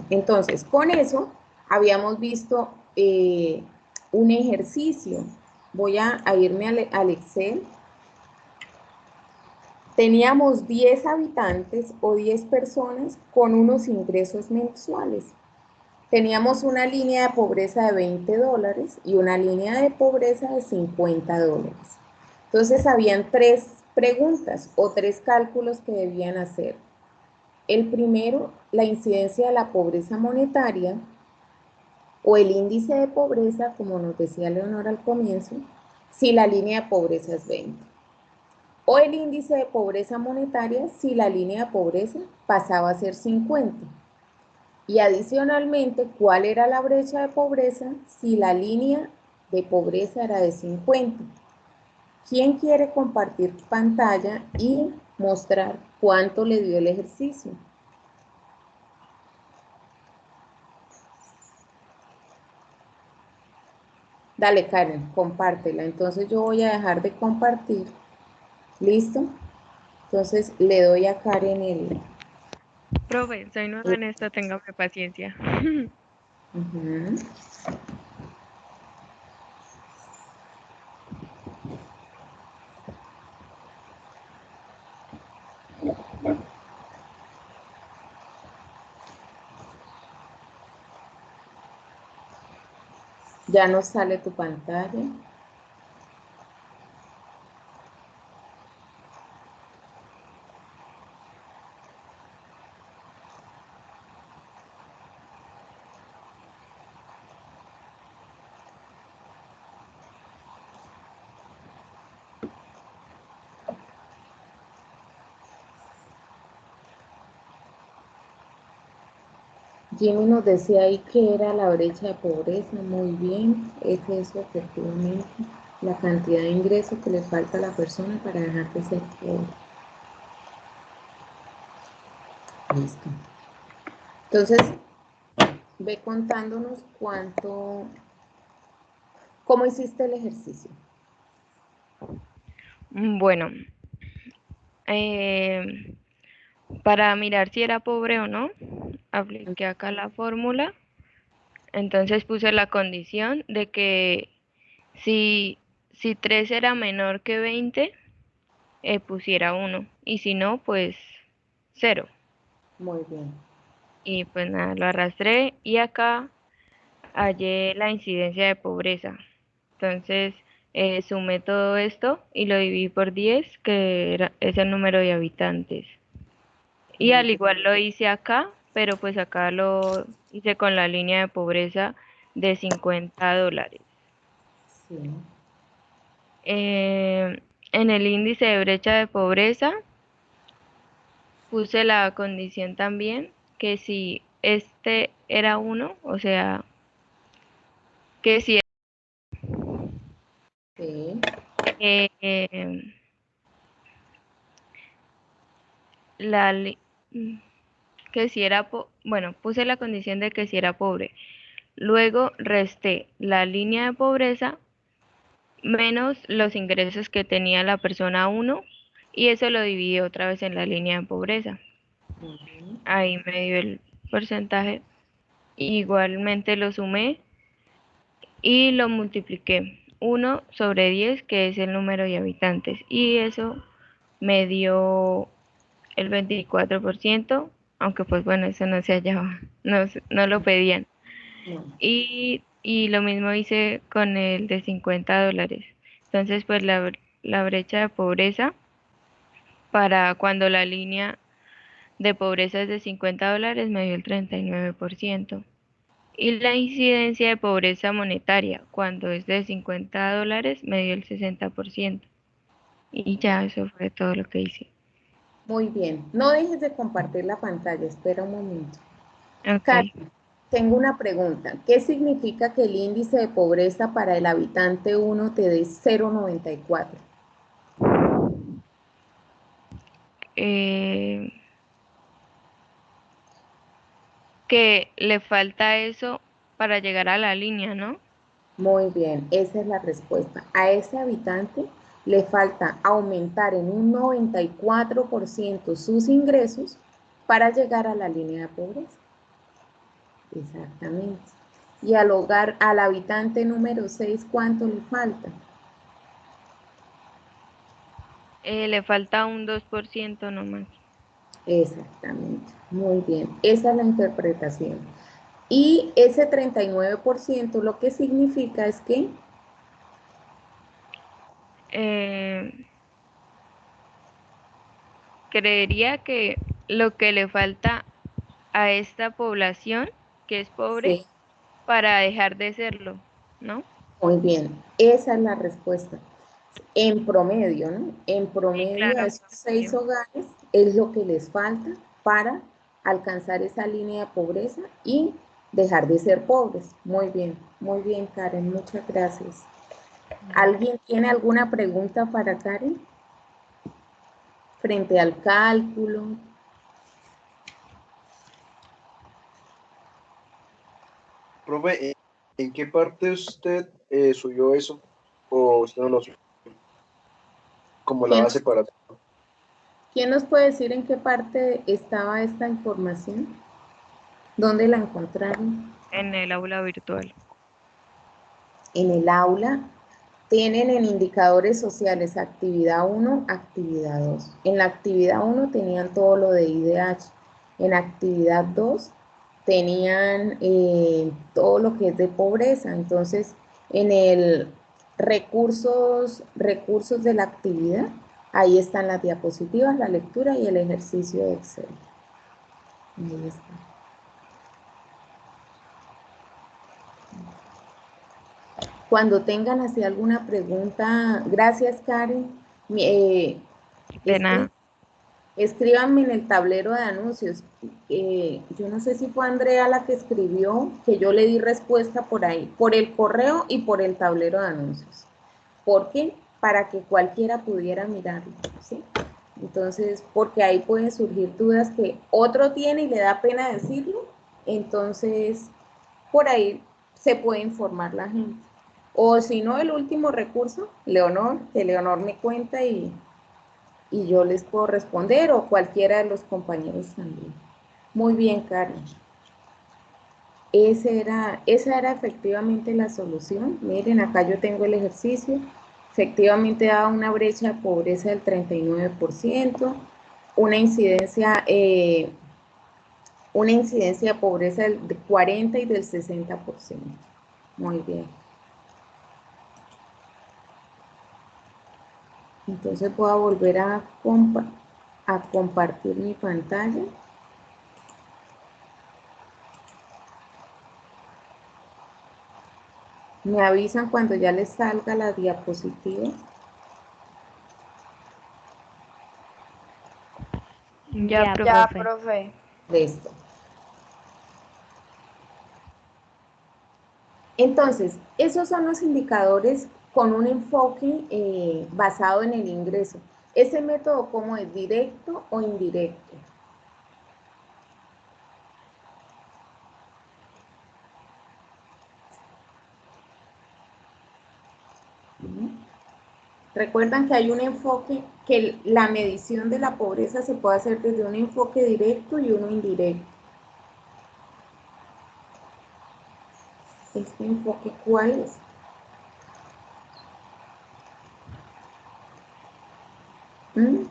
Entonces, con eso habíamos visto un ejercicio. Voy a irme al Excel. Teníamos 10 habitantes o 10 personas con unos ingresos mensuales. Teníamos una línea de pobreza de $20 y una línea de pobreza de $50. Entonces, habían 3 preguntas o 3 cálculos que debían hacer. El primero, la incidencia de la pobreza monetaria o el índice de pobreza, como nos decía Leonor al comienzo, si la línea de pobreza es 20. O el índice de pobreza monetaria si la línea de pobreza pasaba a ser 50. Y adicionalmente, ¿cuál era la brecha de pobreza si la línea de pobreza era de 50? ¿Quién quiere compartir pantalla y mostrar cuánto le dio el ejercicio? Dale, Karen, compártela. Entonces yo voy a dejar de compartir. ¿Listo? Entonces le doy a Karen el... Profe, soy nueva en esto, téngame paciencia. Ya nos sale tu pantalla. Jimmy nos decía ahí que era la brecha de pobreza, muy bien, es eso efectivamente, la cantidad de ingresos que le falta a la persona para dejar de ser pobre. Listo. Entonces, ve contándonos cómo hiciste el ejercicio. Bueno, para mirar si era pobre o no, apliqué acá la fórmula. Entonces puse la condición de que si 3 era menor que 20, pusiera 1. Y si no, pues 0. Muy bien. Y pues nada, lo arrastré y acá hallé la incidencia de pobreza. Entonces sumé todo esto y lo dividí por 10, que es el número de habitantes. Y al igual lo hice acá, pero pues acá lo hice con la línea de pobreza de $50. Sí. En el índice de brecha de pobreza puse la condición también que si este era 1, o sea, que si Sí. eh, la li- que si era bueno, puse la condición de que si era pobre. Luego resté la línea de pobreza menos los ingresos que tenía la persona 1 y eso lo dividí otra vez en la línea de pobreza. Ahí me dio el porcentaje. Igualmente lo sumé y lo multipliqué. 1 sobre 10, que es el número de habitantes. Y eso me dio el 24%, aunque pues bueno, eso no se hallaba, no lo pedían. No. Y lo mismo hice con el de $50. Entonces, pues la brecha de pobreza para cuando la línea de pobreza es de $50 me dio el 39%. Y la incidencia de pobreza monetaria cuando es de $50 me dio el 60%. Y ya eso fue todo lo que hice. Muy bien. No dejes de compartir la pantalla. Espera un momento. Ok. Karen, tengo una pregunta. ¿Qué significa que el índice de pobreza para el habitante 1 te dé 0,94? Eh, que le falta eso para llegar a la línea, ¿no? Muy bien, esa es la respuesta. A ese habitante le falta aumentar en un 94% sus ingresos para llegar a la línea de pobreza. Exactamente. Y al hogar, al habitante número 6, ¿cuánto le falta? Le falta un 2% nomás. Exactamente. Muy bien. Esa es la interpretación. Y ese 39% lo que significa es que Eh, Creería que lo que le falta a esta población que es pobre sí, para dejar de serlo, ¿no? muy bien. Esa es la respuesta. En promedio, ¿no? En Sí, promedio claro, a en esos 6 promedio. hogares es lo que les falta para alcanzar esa línea de pobreza y dejar de ser pobres. muy bien, Karen, muchas gracias. Vale. ¿Alguien tiene alguna pregunta para Karen frente al cálculo? Profe, ¿en qué parte usted subió eso? ¿O usted no lo subió? Como la ¿Quién, base para... ¿Quién nos puede decir en qué parte estaba esta información? ¿Dónde la encontraron? En el aula virtual. En el aula. Tienen en indicadores sociales actividad 1, actividad 2. En la actividad 1 tenían todo lo de IDH. En actividad 2 tenían todo lo que es de pobreza. Entonces, en el recursos de la actividad, ahí están las diapositivas, la lectura y el ejercicio de Excel. Ahí está. Cuando tengan así alguna pregunta, gracias Karen. De Escri- nada. Escríbanme en el tablero de anuncios. Yo no sé si fue Andrea la que escribió, que yo le di respuesta por ahí, por el correo y por el tablero de anuncios. ¿Por qué? Para que cualquiera pudiera mirarlo, ¿sí? Entonces, porque ahí pueden surgir dudas que otro tiene y le da pena decirlo, entonces por ahí se puede informar la gente. O si no, el último recurso, Leonor, que Leonor me cuenta y yo les puedo responder o cualquiera de los compañeros también. Muy bien, Karen. Esa era efectivamente la solución. Miren, acá yo tengo el ejercicio. Efectivamente da una brecha de pobreza del 39%, una incidencia, eh, una incidencia de pobreza del 40 y del 60%. Muy bien. Entonces voy a volver a compartir mi pantalla. Me avisan cuando ya les salga la diapositiva. Ya, Ya, profe. profe. Listo. Entonces, esos son los indicadores con un enfoque basado en el ingreso. ¿Ese método cómo es? ¿Directo o indirecto? Recuerdan que hay un enfoque, que la medición de la pobreza se puede hacer desde un enfoque directo y uno indirecto. ¿Este enfoque cuál es? ¿Mm?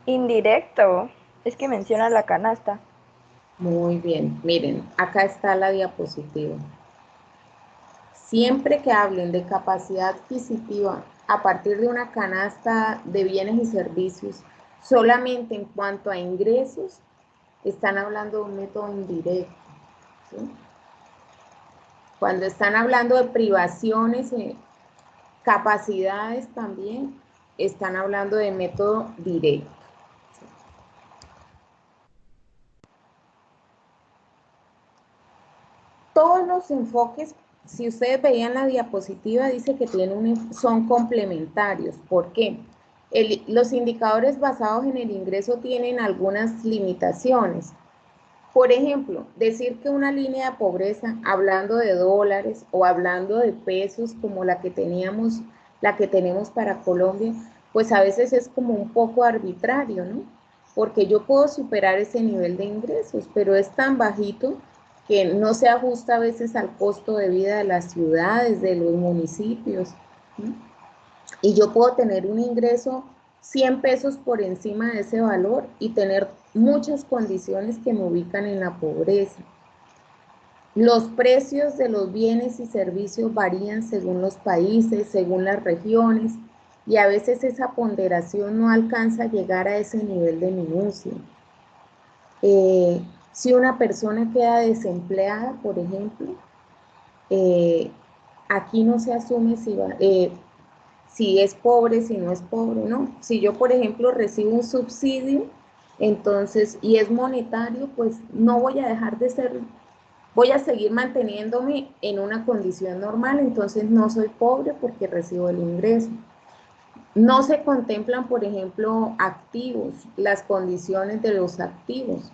Indirecto. Es que menciona la canasta. Muy bien, miren, acá está la diapositiva. Siempre que hablen de capacidad adquisitiva a partir de una canasta de bienes y servicios, solamente en cuanto a ingresos, están hablando de un método indirecto. ¿Sí? Cuando están hablando de privaciones, capacidades también, están hablando de método directo. Todos los enfoques, si ustedes veían la diapositiva, dice que son complementarios. ¿Por qué? Los indicadores basados en el ingreso tienen algunas limitaciones. Por ejemplo, decir que una línea de pobreza, hablando de dólares o hablando de pesos como la que tenemos para Colombia, pues a veces es como un poco arbitrario, ¿no? porque yo puedo superar ese nivel de ingresos, pero es tan bajito que no se ajusta a veces al costo de vida de las ciudades, de los municipios, ¿sí? Y yo puedo tener un ingreso 100 pesos por encima de ese valor y tener muchas condiciones que me ubican en la pobreza. Los precios de los bienes y servicios varían según los países, según las regiones, y a veces esa ponderación no alcanza a llegar a ese nivel de minucia. Si una persona queda desempleada, por ejemplo, aquí no se asume si es pobre, si no es pobre, no. Si yo, por ejemplo, recibo un subsidio, entonces, y es monetario, pues no voy a dejar de ser, voy a seguir manteniéndome en una condición normal, entonces no soy pobre porque recibo el ingreso. No se contemplan, por ejemplo, activos, las condiciones de los activos.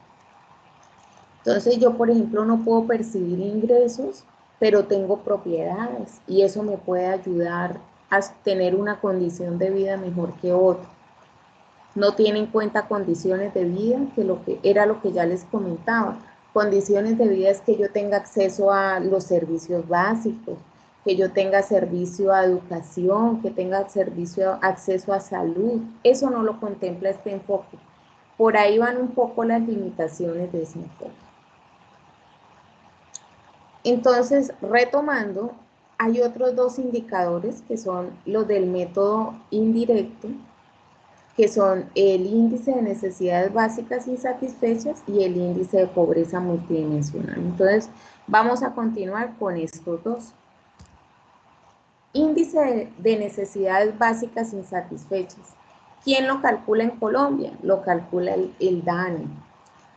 Entonces yo, por ejemplo, no puedo percibir ingresos, pero tengo propiedades y eso me puede ayudar a tener una condición de vida mejor que otro. No tiene en cuenta condiciones de vida, que era lo que ya les comentaba. Condiciones de vida es que yo tenga acceso a los servicios básicos, que yo tenga servicio a educación, que tenga acceso a salud. Eso no lo contempla este enfoque. Por ahí van un poco las limitaciones de ese enfoque. Entonces, retomando, hay otros dos indicadores que son los del método indirecto, que son el índice de necesidades básicas insatisfechas y el índice de pobreza multidimensional. Entonces, vamos a continuar con estos dos. Índice de necesidades básicas insatisfechas. ¿Quién lo calcula en Colombia? Lo calcula el DANE.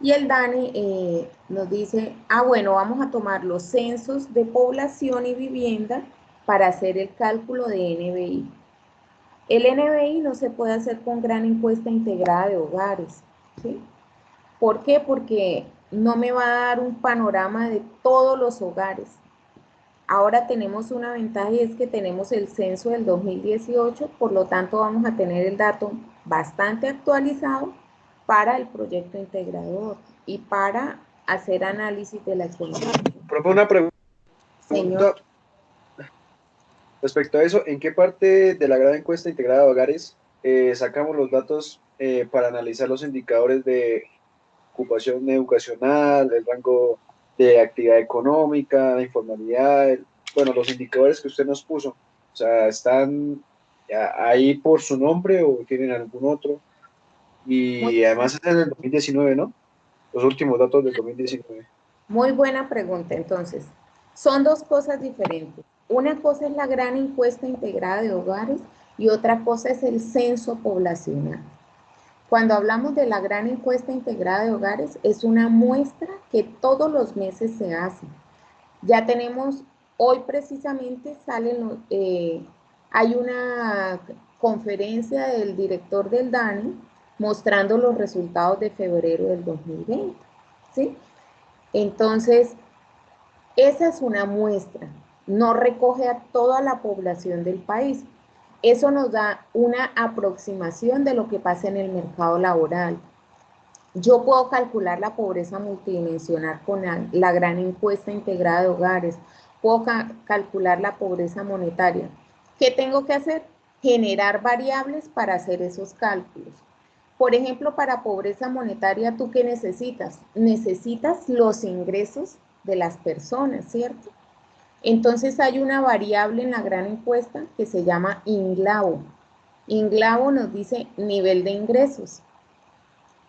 Y el DANE nos dice, bueno, vamos a tomar los censos de población y vivienda para hacer el cálculo de NBI. El NBI no se puede hacer con gran encuesta integrada de hogares, ¿sí? ¿Por qué? Porque no me va a dar un panorama de todos los hogares. Ahora tenemos una ventaja y es que tenemos el censo del 2018, por lo tanto vamos a tener el dato bastante actualizado para el proyecto integrador y para hacer análisis de la economía. Profe, una pregunta. Señor. Respecto a eso, ¿en qué parte de la gran encuesta integrada de hogares sacamos los datos para analizar los indicadores de ocupación educacional, el rango de actividad económica, la informalidad, bueno, los indicadores que usted nos puso? O sea, ¿están ahí por su nombre o tienen algún otro? Y además es en el 2019, ¿no? Los últimos datos del 2019. Muy buena pregunta. Entonces, son dos cosas diferentes. Una cosa es la gran encuesta integrada de hogares y otra cosa es el censo poblacional. Cuando hablamos de la gran encuesta integrada de hogares, es una muestra que todos los meses se hace. Ya tenemos, hoy precisamente hay una conferencia del director del DANE mostrando los resultados de febrero del 2020, ¿sí? Entonces, esa es una muestra, no recoge a toda la población del país. Eso nos da una aproximación de lo que pasa en el mercado laboral. Yo puedo calcular la pobreza multidimensional con la gran encuesta integrada de hogares. Puedo calcular la pobreza monetaria. ¿Qué tengo que hacer? Generar variables para hacer esos cálculos. Por ejemplo, para pobreza monetaria, ¿tú qué necesitas? Necesitas los ingresos de las personas, ¿cierto? Entonces hay una variable en la gran encuesta que se llama INGLAO. INGLAO nos dice nivel de ingresos.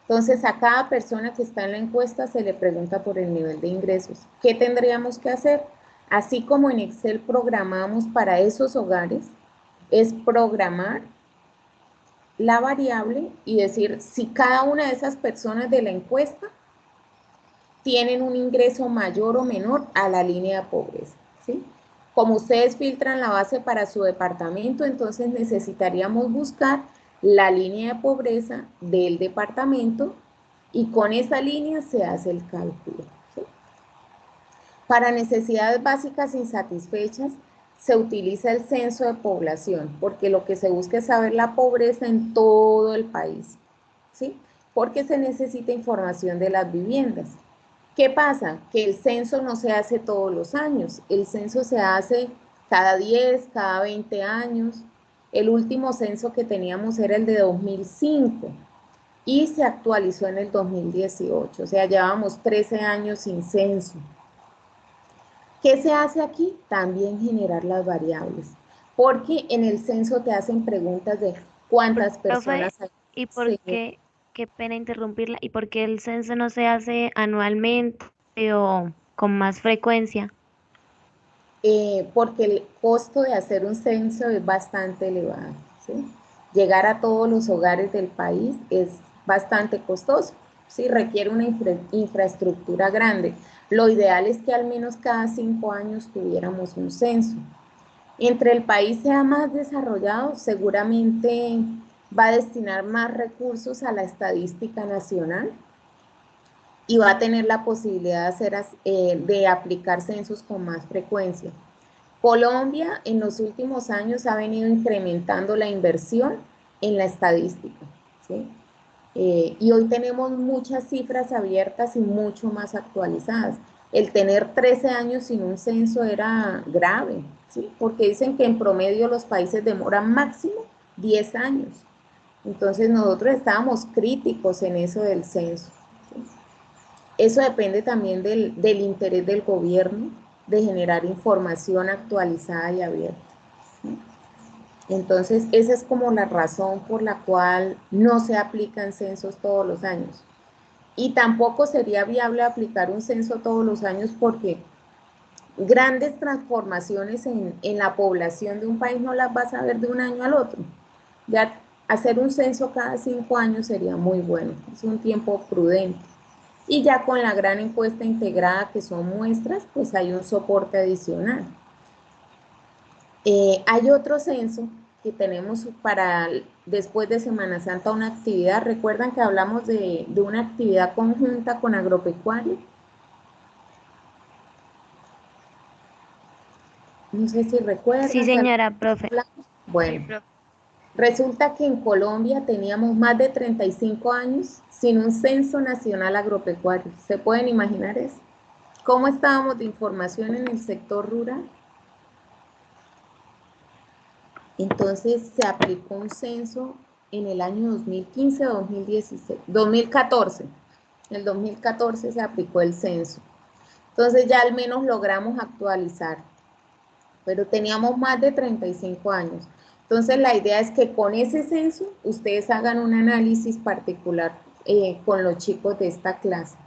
Entonces, a cada persona que está en la encuesta se le pregunta por el nivel de ingresos. ¿Qué tendríamos que hacer? Así como en Excel programamos para esos hogares, es programar la variable y decir si cada una de esas personas de la encuesta tienen un ingreso mayor o menor a la línea de pobreza, ¿sí? Como ustedes filtran la base para su departamento, entonces necesitaríamos buscar la línea de pobreza del departamento y con esa línea se hace el cálculo, ¿sí? Para necesidades básicas insatisfechas se utiliza el censo de población porque lo que se busca es saber la pobreza en todo el país, ¿sí? porque se necesita información de las viviendas. ¿Qué pasa? Que el censo no se hace todos los años, el censo se hace cada 10, cada 20 años. El último censo que teníamos era el de 2005 y se actualizó en el 2018, o sea, llevamos 13 años sin censo. ¿Qué se hace aquí? También generar las variables, porque en el censo te hacen preguntas de cuántas Profe, personas hay. ¿y por Sí. qué pena interrumpirla? ¿Y por qué el censo no se hace anualmente o con más frecuencia? Porque el costo de hacer un censo es bastante elevado, ¿sí? Llegar a todos los hogares del país es bastante costoso, ¿sí? Requiere una infraestructura grande. Lo ideal es que al menos cada 5 años tuviéramos un censo. Entre el país sea más desarrollado, seguramente va a destinar más recursos a la estadística nacional y va a tener la posibilidad de aplicar censos con más frecuencia. Colombia en los últimos años ha venido incrementando la inversión en la estadística, ¿sí? Y hoy tenemos muchas cifras abiertas y mucho más actualizadas. El tener 13 años sin un censo era grave, ¿sí? Porque dicen que en promedio los países demoran máximo 10 años. Entonces nosotros estábamos críticos en eso del censo, ¿sí? Eso depende también del interés del gobierno de generar información actualizada y abierta, ¿sí? Entonces, esa es como la razón por la cual no se aplican censos todos los años. Y tampoco sería viable aplicar un censo todos los años porque grandes transformaciones en la población de un país no las vas a ver de un año al otro. Ya hacer un censo cada 5 años sería muy bueno, es un tiempo prudente. Y ya con la gran encuesta integrada que son muestras, pues hay un soporte adicional. Hay otro censo que tenemos para después de Semana Santa, una actividad. ¿Recuerdan que hablamos de una actividad conjunta con agropecuaria? No sé si Sí, recuerdan. señora, profe. Sí, Bueno, profe. resulta que en Colombia teníamos más de 35 años sin un censo nacional agropecuario. ¿Se pueden imaginar eso? ¿Cómo estábamos de información en el sector rural? Entonces se aplicó un censo en el año 2015 o 2016, 2014. En el 2014 se aplicó el censo. Entonces ya al menos logramos actualizar, pero teníamos más de 35 años. Entonces la idea es que con ese censo ustedes hagan un análisis particular con los chicos de esta clase.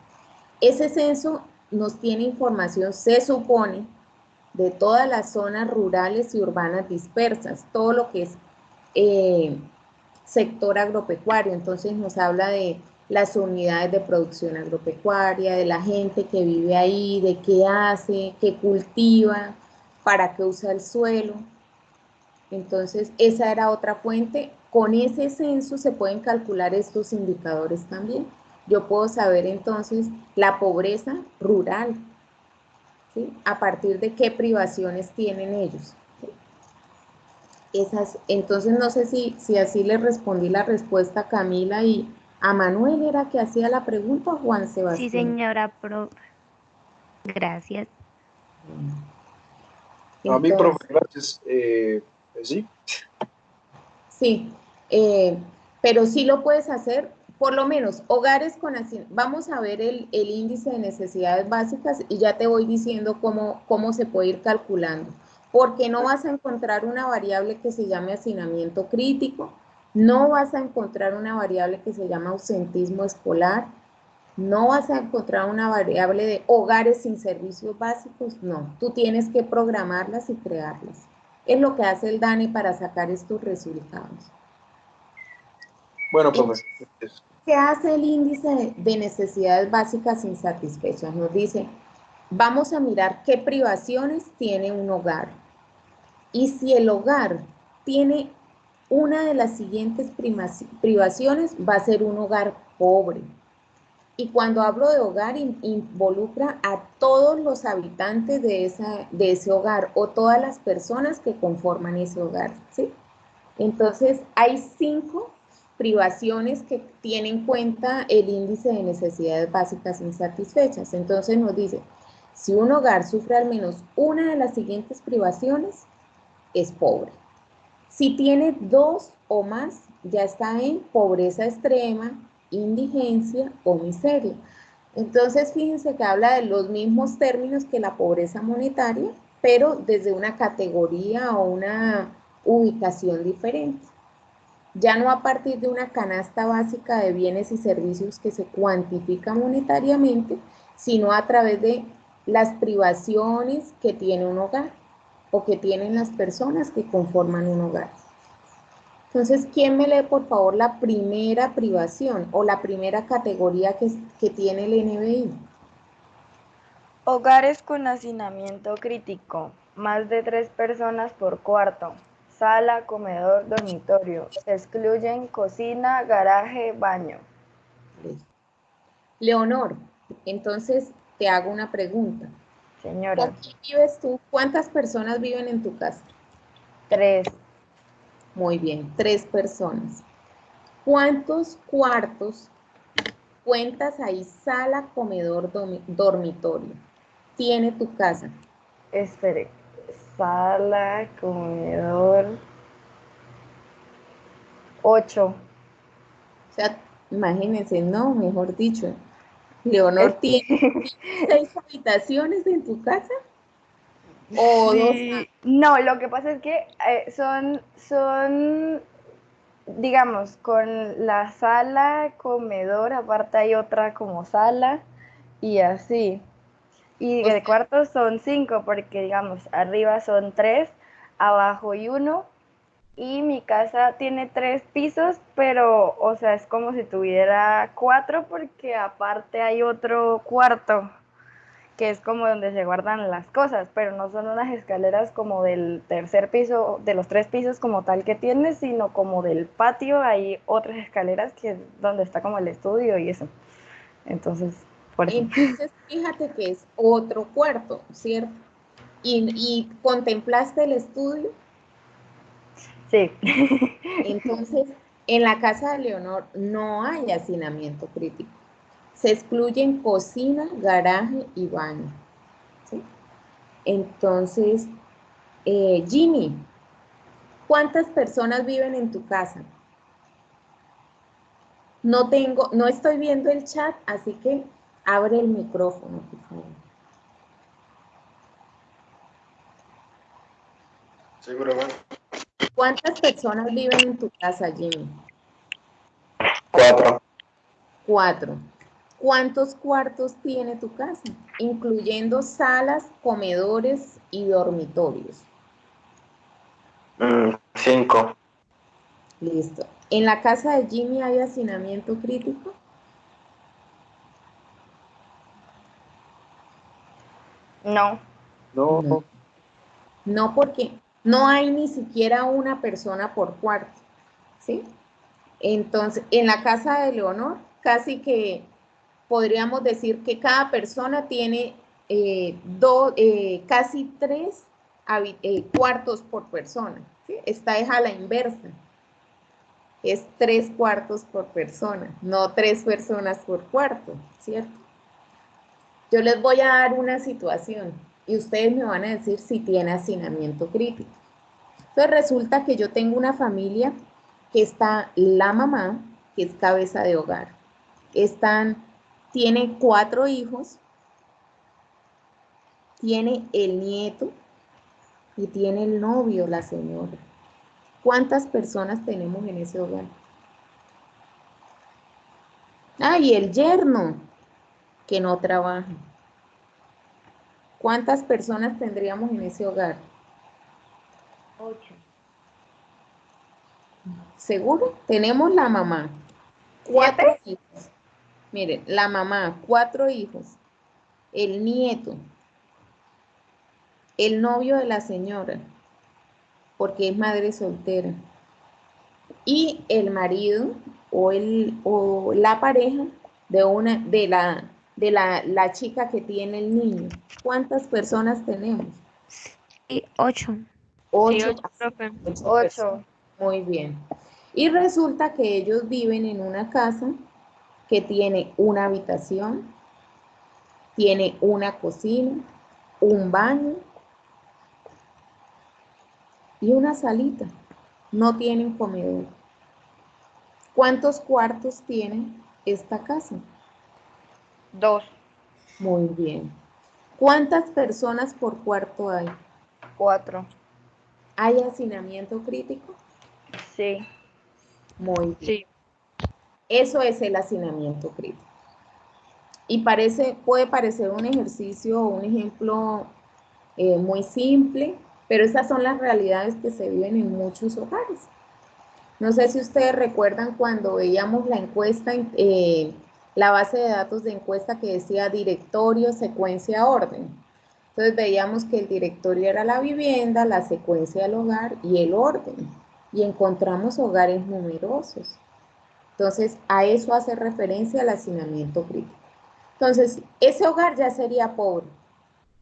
Ese censo nos tiene información, se supone, de todas las zonas rurales y urbanas dispersas, todo lo que es sector agropecuario. Entonces nos habla de las unidades de producción agropecuaria, de la gente que vive ahí, de qué hace, qué cultiva, para qué usa el suelo. Entonces esa era otra fuente. Con ese censo se pueden calcular estos indicadores también. Yo puedo saber entonces la pobreza rural, ¿sí? A partir de qué privaciones tienen ellos. Entonces no sé si así le respondí la respuesta a Camila y a Manuel era que hacía la pregunta o Juan Sí, Sebastián. señora, profe. Gracias. A mí, profe, Entonces, gracias. Sí, sí, eh, pero sí lo puedes hacer, por lo menos hogares con vamos a ver el índice de necesidades básicas y ya te voy diciendo cómo se puede ir calculando, porque no vas a encontrar una variable que se llame hacinamiento crítico, no vas a encontrar una variable que se llama ausentismo escolar, no vas a encontrar una variable de hogares sin servicios básicos, no, tú tienes que programarlas y crearlas. Es lo que hace el DANE para sacar estos resultados. bueno, profe. Entonces, ¿qué hace el índice de necesidades básicas insatisfechas? Nos dice, vamos a mirar qué privaciones tiene un hogar. Y si el hogar tiene una de las siguientes privaciones, va a ser un hogar pobre. Y cuando hablo de hogar, involucra a todos los habitantes de ese hogar o todas las personas que conforman ese hogar, ¿sí? Entonces, hay 5 privaciones que tiene en cuenta el índice de necesidades básicas insatisfechas. Entonces nos dice, si un hogar sufre al menos una de las siguientes privaciones, es pobre. Si tiene dos o más, ya está en pobreza extrema, indigencia o miseria. Entonces, fíjense que habla de los mismos términos que la pobreza monetaria, pero desde una categoría o una ubicación diferente. Ya no a partir de una canasta básica de bienes y servicios que se cuantifica monetariamente, sino a través de las privaciones que tiene un hogar o que tienen las personas que conforman un hogar. Entonces, ¿quién me lee, por favor, la primera privación o la primera categoría que tiene el NBI? Hogares con hacinamiento crítico, más de 3 personas por cuarto, sala, comedor, dormitorio, se excluyen cocina, garaje, baño. Leonor, entonces te hago una pregunta. Señora. ¿Con quién vives tú? ¿Cuántas personas viven en tu casa? 3. Muy bien, 3 personas. ¿Cuántos cuartos cuentas ahí? Sala, comedor, dormitorio. ¿Tiene tu casa? Espere. Sala, comedor. 8. O sea, imagínense, no, mejor dicho, Leonor, ¿tiene 6 habitaciones en tu casa? ¿O sí. No, lo que pasa es que son, digamos, con la sala, comedor, aparte hay otra como sala y así. Y de cuartos son 5 porque, digamos, arriba son 3, abajo y 1. Y mi casa tiene 3 pisos, pero, o sea, es como si tuviera 4 porque aparte hay otro cuarto que es como donde se guardan las cosas, pero no son unas escaleras como del tercer piso, de los 3 pisos como tal que tiene, sino como del patio hay otras escaleras que es donde está como el estudio y eso. Entonces, por eso. Entonces, fíjate que es otro cuarto, ¿cierto? ¿Y contemplaste el estudio? Sí. Entonces, en la casa de Leonor no hay hacinamiento crítico. Se excluyen cocina, garaje y baño. ¿Sí? Entonces, Jimmy, ¿cuántas personas viven en tu casa? No estoy viendo el chat, así que abre el micrófono, por favor. Seguro, bueno. ¿Cuántas personas viven en tu casa, Jimmy? 4. 4. ¿Cuántos cuartos tiene tu casa? Incluyendo salas, comedores y dormitorios. 5. Listo. ¿En la casa de Jimmy hay hacinamiento crítico? No. No, No. No, porque no hay ni siquiera una persona por cuarto, ¿sí? Entonces, en la casa de Leonor, casi que podríamos decir que cada persona tiene casi 3 cuartos por persona, ¿sí? Esta es a la inversa. Es 3 cuartos por persona, no 3 personas por cuarto, ¿cierto? Yo les voy a dar una situación y ustedes me van a decir si tiene hacinamiento crítico. Entonces resulta que yo tengo una familia que está la mamá, que es cabeza de hogar. Tiene 4 hijos, tiene el nieto y tiene el novio, la señora. ¿Cuántas personas tenemos en ese hogar? Ah, y el yerno, que no trabaja. ¿Cuántas personas tendríamos en ese hogar? 8. ¿Seguro? Tenemos la mamá, 4 hijos. Miren, la mamá, 4 hijos. El nieto, el novio de la señora, porque es madre soltera. Y el marido o la pareja de la chica que tiene el niño. ¿Cuántas personas tenemos? Y 8. Sí, 8, 8, profe. 8 personas. 8. Muy bien. Y resulta que ellos viven en una casa que tiene una habitación, tiene una cocina, un baño y una salita. No tienen comedor. ¿Cuántos cuartos tiene esta casa? 2, Muy bien. ¿Cuántas personas por cuarto hay? 4. ¿Hay hacinamiento crítico? Sí. Muy bien. Sí. Eso es el hacinamiento crítico. Y puede parecer un ejercicio o un ejemplo muy simple, pero estas son las realidades que se viven en muchos hogares. No sé si ustedes recuerdan cuando veíamos la encuesta, la base de datos de encuesta que decía directorio, secuencia, orden. Entonces veíamos que el directorio era la vivienda, la secuencia el hogar y el orden. Y encontramos hogares numerosos. Entonces a eso hace referencia el hacinamiento crítico. Entonces ese hogar ya sería pobre,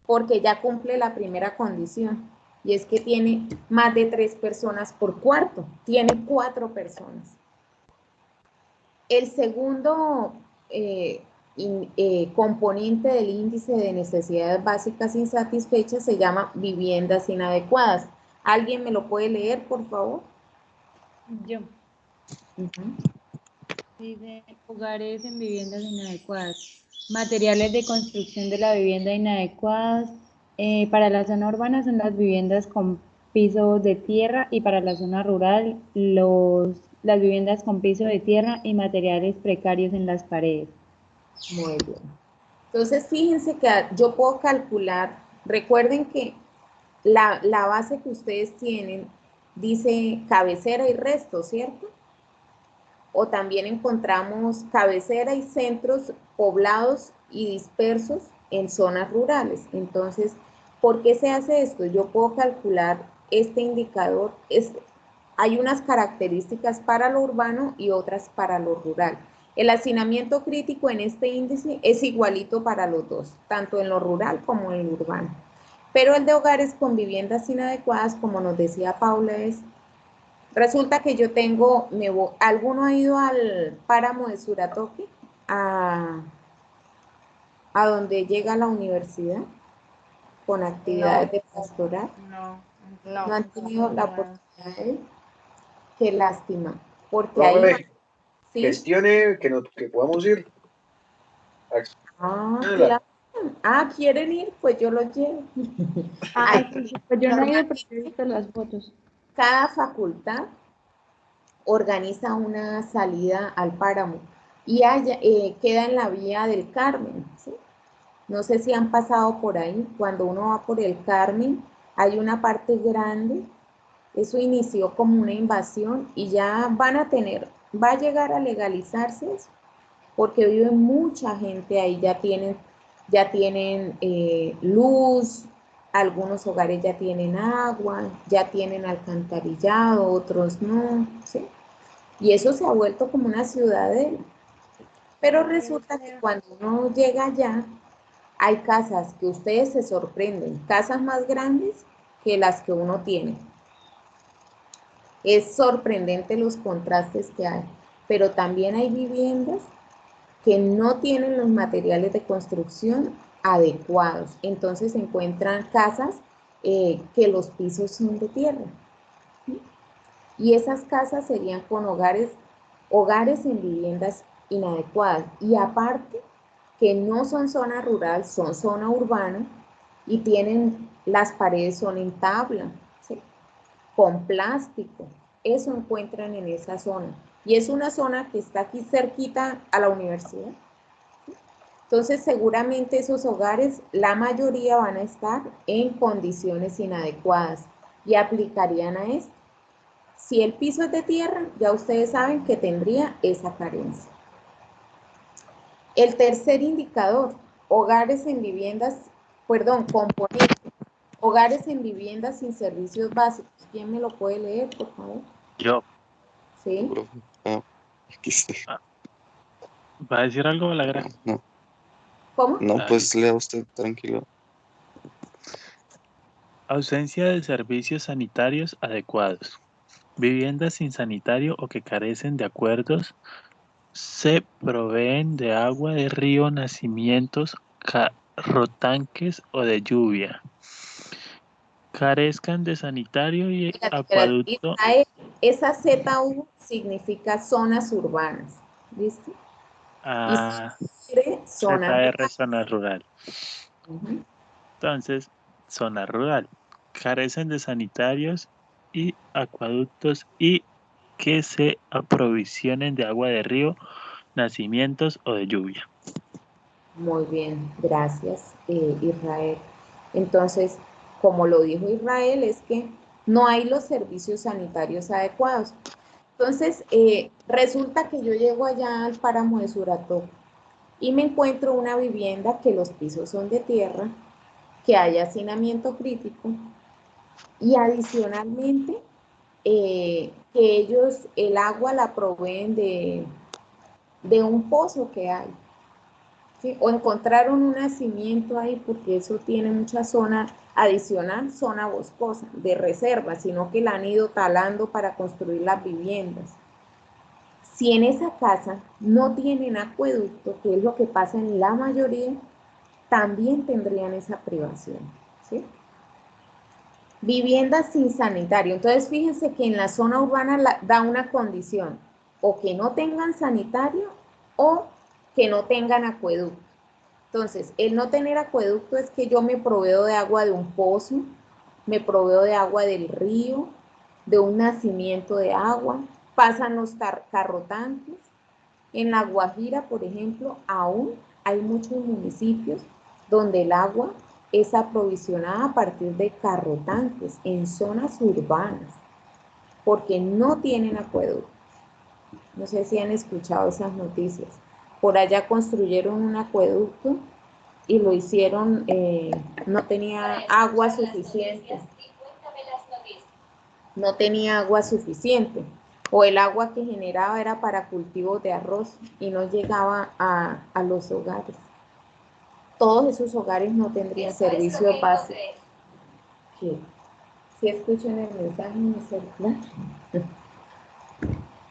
porque ya cumple la primera condición, y es que tiene más de 3 personas por cuarto, tiene 4 personas. El segundo componente del índice de necesidades básicas insatisfechas se llama viviendas inadecuadas. ¿Alguien me lo puede leer, por favor? Yo. Uh-huh. Dice, hogares en viviendas inadecuadas. Materiales de construcción de la vivienda inadecuadas. Para la zona urbana son las viviendas con piso de tierra y para la zona rural las viviendas con piso de tierra y materiales precarios en las paredes. Muy bien. Entonces, fíjense que yo puedo calcular, recuerden que la base que ustedes tienen dice cabecera y resto, ¿cierto? O también encontramos cabecera y centros poblados y dispersos en zonas rurales. Entonces, ¿por qué se hace esto? Yo puedo calcular este indicador. Hay unas características para lo urbano y otras para lo rural. El hacinamiento crítico en este índice es igualito para los dos, tanto en lo rural como en lo urbano. Pero el de hogares con viviendas inadecuadas, como nos decía Paula, resulta que yo tengo, ¿alguno ha ido al páramo de Suratoque? A donde llega la universidad con actividades de pastoral. No, No han tenido la oportunidad de ir. Qué lástima, porque Profe, ahí, ¿sí? gestione que podamos ir. Claro. ¿Quieren ir? Pues yo los llevo. Sí, pues yo no he ido porque he visto las fotos. Cada facultad organiza una salida al páramo y queda en la vía del Carmen, ¿sí? No sé si han pasado por ahí. Cuando uno va por el Carmen, hay una parte grande. Eso inició como una invasión y ya va a llegar a legalizarse eso, porque vive mucha gente ahí, ya tienen luz, algunos hogares ya tienen agua, ya tienen alcantarillado, otros no, ¿sí? Y eso se ha vuelto como una ciudadela. Pero resulta que cuando uno llega allá, hay casas que ustedes se sorprenden, casas más grandes que las que uno tiene. Es sorprendente los contrastes que hay, pero también hay viviendas que no tienen los materiales de construcción adecuados. Entonces se encuentran casas que los pisos son de tierra. ¿Sí? Y esas casas serían con hogares en viviendas inadecuadas. Y aparte, que no son zona rural, son zona urbana y las paredes son en tabla, ¿sí? Con plástico. Eso encuentran en esa zona. Y es una zona que está aquí cerquita a la universidad. Entonces, seguramente esos hogares, la mayoría van a estar en condiciones inadecuadas y aplicarían a esto. Si el piso es de tierra, ya ustedes saben que tendría esa carencia. El tercer indicador, componente, hogares en viviendas sin servicios básicos. ¿Quién me lo puede leer, por favor? Yo, ¿Sí? Aquí está. ¿va a decir algo la gran? No, ¿Cómo? no, pues lea usted tranquilo. Ausencia de servicios sanitarios adecuados. Viviendas sin sanitario o que carecen de acuerdos se proveen de agua de río, nacimientos, carrotanques o de lluvia. Carezcan de sanitario y Espérate, acueducto. Israel, esa ZU significa zonas urbanas, ¿listo? Y A zona ZR, rural. zona rural. Ujú. Entonces, zona rural. Carecen de sanitarios y acueductos y que se aprovisionen de agua de río, nacimientos o de lluvia. Muy bien, gracias, Israel. Entonces, como lo dijo Israel, es que no hay los servicios sanitarios adecuados. Entonces, resulta que yo llego allá al páramo de Surató y me encuentro una vivienda que los pisos son de tierra, que hay hacinamiento crítico y adicionalmente que ellos el agua la proveen de un pozo que hay. ¿Sí? O encontraron un nacimiento ahí porque eso tiene mucha zona adicional, zona boscosa, de reserva, sino que la han ido talando para construir las viviendas. Si en esa casa no tienen acueducto, que es lo que pasa en la mayoría, también tendrían esa privación. ¿Sí? Viviendas sin sanitario. Entonces, fíjense que en la zona urbana da una condición, o que no tengan sanitario o que no tengan acueducto. Entonces, el no tener acueducto es que yo me proveo de agua de un pozo, me proveo de agua del río, de un nacimiento de agua, pasan los carrotanques. En La Guajira, por ejemplo, aún hay muchos municipios donde el agua es aprovisionada a partir de carrotanques en zonas urbanas, porque no tienen acueducto. No sé si han escuchado esas noticias. Por allá construyeron un acueducto y lo hicieron, no tenía agua suficiente. No tenía agua suficiente. O el agua que generaba era para cultivos de arroz y no llegaba a los hogares. Todos esos hogares no tendrían servicio básico. ¿Qué? Si escuchan el mensaje en mi celular.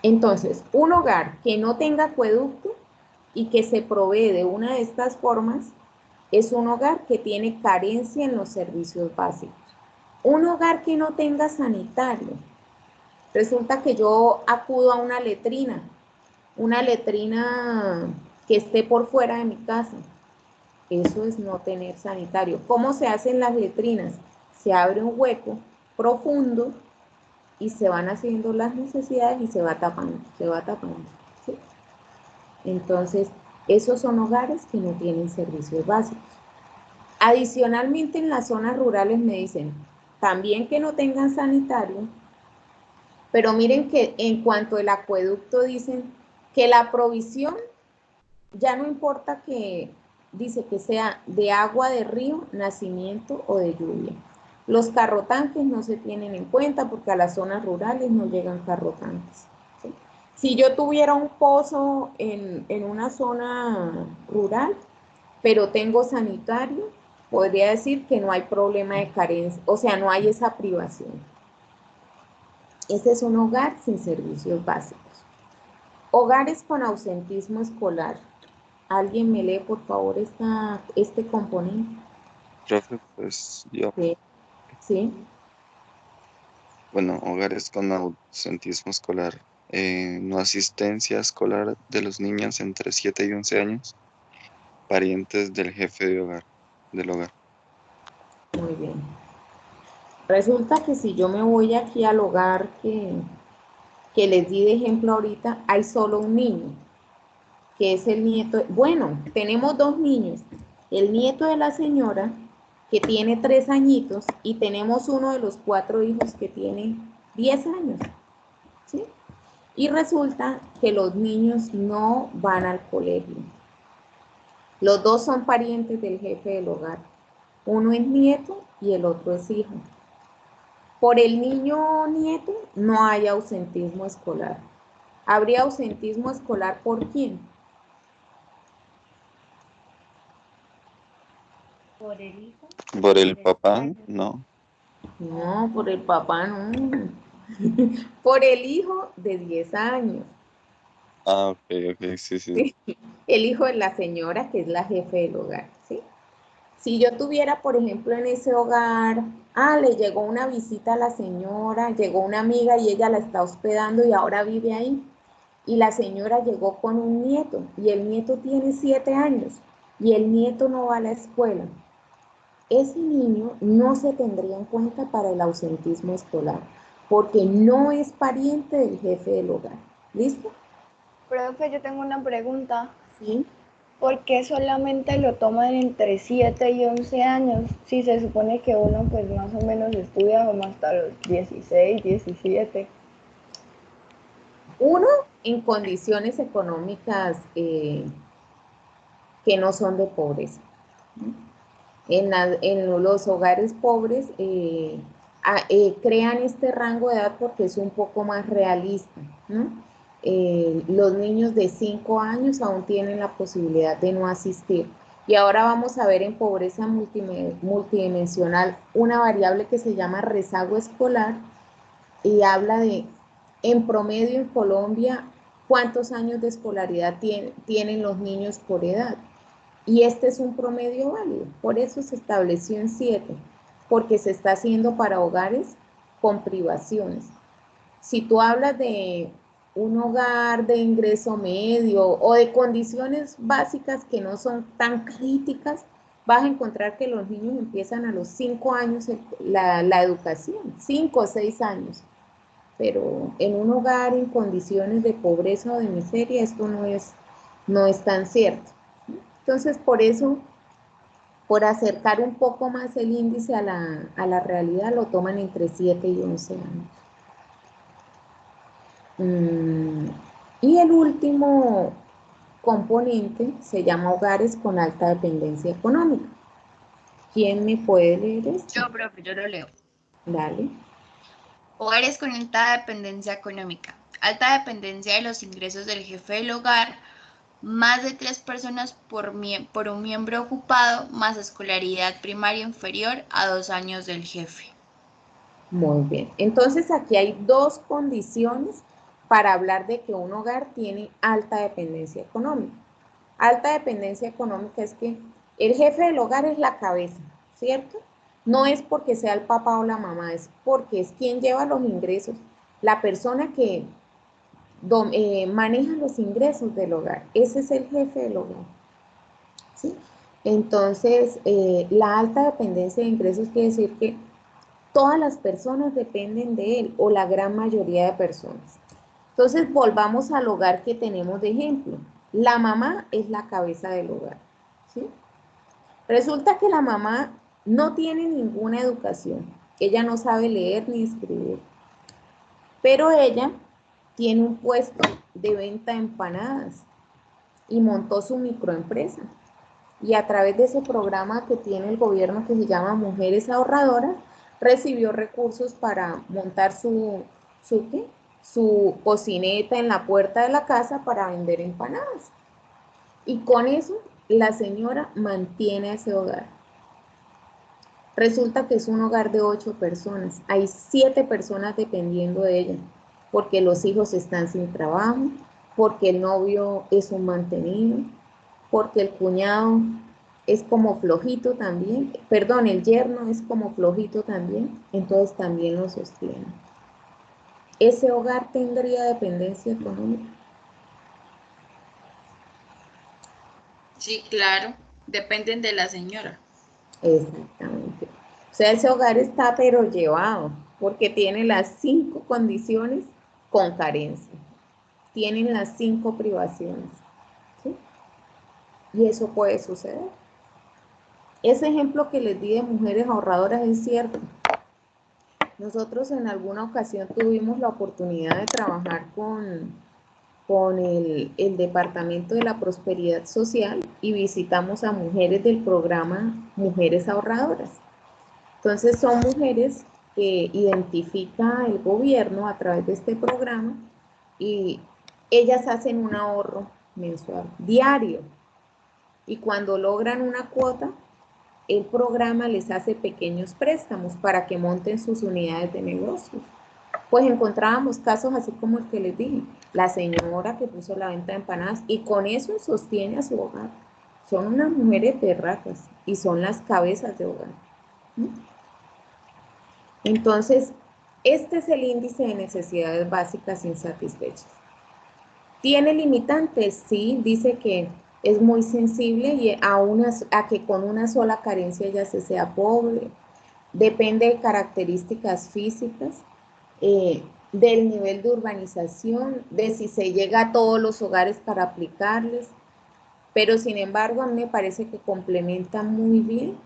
Entonces, un hogar que no tenga acueducto y que se provee de una de estas formas es un hogar que tiene carencia en los servicios básicos. Un hogar que no tenga sanitario. Resulta que yo acudo a una letrina que esté por fuera de mi casa. Eso es no tener sanitario. ¿Cómo se hacen las letrinas? Se abre un hueco profundo y se van haciendo las necesidades y se va tapando, se va tapando. ¿Sí? Entonces, esos son hogares que no tienen servicios básicos. Adicionalmente, en las zonas rurales me dicen también que no tengan sanitario, pero miren que en cuanto al acueducto dicen que la provisión ya no importa que dice que sea de agua de río, nacimiento o de lluvia. Los carrotanques no se tienen en cuenta porque a las zonas rurales no llegan carrotanques. ¿Sí? Si yo tuviera un pozo en una zona rural, pero tengo sanitario, podría decir que no hay problema de carencia, o sea, no hay esa privación. Ese es un hogar sin servicios básicos. Hogares con ausentismo escolar. ¿Alguien me lee, por favor, este componente? Profe, pues yo, Sí. ¿Sí? bueno, hogares con ausentismo escolar, no asistencia escolar de los niños entre 7 y 11 años, parientes del jefe de hogar, del hogar. Muy bien. Resulta que si yo me voy aquí al hogar que les di de ejemplo ahorita, hay solo un niño, que es el nieto. Bueno, tenemos dos niños. El nieto de la señora, que tiene 3 añitos, y tenemos uno de los 4 hijos que tiene 10 años. ¿Sí? Y resulta que los niños no van al colegio. Los dos son parientes del jefe del hogar. Uno es nieto y el otro es hijo. Por el niño nieto no hay ausentismo escolar. ¿Habría ausentismo escolar por quién? Por el hijo, Por el por el papá, padre. no. No, por el papá no. Por el hijo de 10 años. Ah, ok, sí, sí. El hijo de la señora que es la jefe del hogar, ¿sí? Si yo tuviera, por ejemplo, en ese hogar, le llegó una visita a la señora, llegó una amiga y ella la está hospedando y ahora vive ahí. Y la señora llegó con un nieto y el nieto tiene 7 años y el nieto no va a la escuela. Ese niño no se tendría en cuenta para el ausentismo escolar porque no es pariente del jefe del hogar. ¿Listo? Profe, yo tengo una pregunta. Sí. ¿Por qué solamente lo toman entre 7 y 11 años? Si se supone que uno pues más o menos estudia como hasta los 16, 17. Uno, en condiciones económicas que no son de pobreza. En los hogares pobres crean este rango de edad porque es un poco más realista, ¿no? Los niños de 5 años aún tienen la posibilidad de no asistir. Y ahora vamos a ver en pobreza multidimensional una variable que se llama rezago escolar y habla de, en promedio en Colombia, cuántos años de escolaridad tienen los niños por edad. Y este es un promedio válido, por eso se estableció en 7, porque se está haciendo para hogares con privaciones. Si tú hablas de un hogar de ingreso medio o de condiciones básicas que no son tan críticas, vas a encontrar que los niños empiezan a los 5 años la educación, 5 o 6 años. Pero en un hogar en condiciones de pobreza o de miseria, esto no es tan cierto. Entonces, por eso, por acercar un poco más el índice a la realidad, lo toman entre 7 y 11 años. Y el último componente se llama hogares con alta dependencia económica. ¿Quién me puede leer esto? Yo, profe, yo lo leo. Dale. Hogares con alta dependencia económica. Alta dependencia de los ingresos del jefe del hogar, más de 3 personas por un miembro ocupado, más escolaridad primaria inferior a 2 años del jefe. Muy bien. Entonces aquí hay 2 condiciones para hablar de que un hogar tiene alta dependencia económica. Alta dependencia económica es que el jefe del hogar es la cabeza, ¿cierto? No es porque sea el papá o la mamá, es porque es quien lleva los ingresos, la persona que maneja los ingresos del hogar. Ese es el jefe del hogar, ¿sí? Entonces, la alta dependencia de ingresos quiere decir que todas las personas dependen de él o la gran mayoría de personas. Entonces, volvamos al hogar que tenemos de ejemplo. La mamá es la cabeza del hogar, ¿sí? Resulta que la mamá no tiene ninguna educación. Ella no sabe leer ni escribir. Pero ella tiene un puesto de venta de empanadas y montó su microempresa. Y a través de ese programa que tiene el gobierno que se llama Mujeres Ahorradoras, recibió recursos para montar su cocineta en la puerta de la casa para vender empanadas. Y con eso la señora mantiene ese hogar. Resulta que es un hogar de 8 personas. Hay 7 personas dependiendo de ella, porque los hijos están sin trabajo, porque el novio es un mantenido, porque el cuñado es como flojito también, perdón, el yerno es como flojito también, entonces también lo sostiene. ¿Ese hogar tendría dependencia económica? Sí, claro, dependen de la señora. Exactamente. O sea, ese hogar está pero llevado, porque tiene las 5 condiciones con carencia. Tienen las 5 privaciones, ¿sí? Y eso puede suceder. Ese ejemplo que les di de mujeres ahorradoras es cierto. Nosotros en alguna ocasión tuvimos la oportunidad de trabajar con el Departamento de la Prosperidad Social y visitamos a mujeres del programa Mujeres Ahorradoras. Entonces son mujeres que identifica el gobierno a través de este programa y ellas hacen un ahorro mensual, diario. Y cuando logran una cuota, el programa les hace pequeños préstamos para que monten sus unidades de negocios. Pues encontrábamos casos así como el que les dije, la señora que puso la venta de empanadas y con eso sostiene a su hogar. Son unas mujeres berracas y son las cabezas de hogar. ¿Mm? Entonces, este es el índice de necesidades básicas insatisfechas. ¿Tiene limitantes? Sí, dice que es muy sensible y a que con una sola carencia ya se sea pobre. Depende de características físicas, del nivel de urbanización, de si se llega a todos los hogares para aplicarles, pero sin embargo a mí me parece que complementa muy bien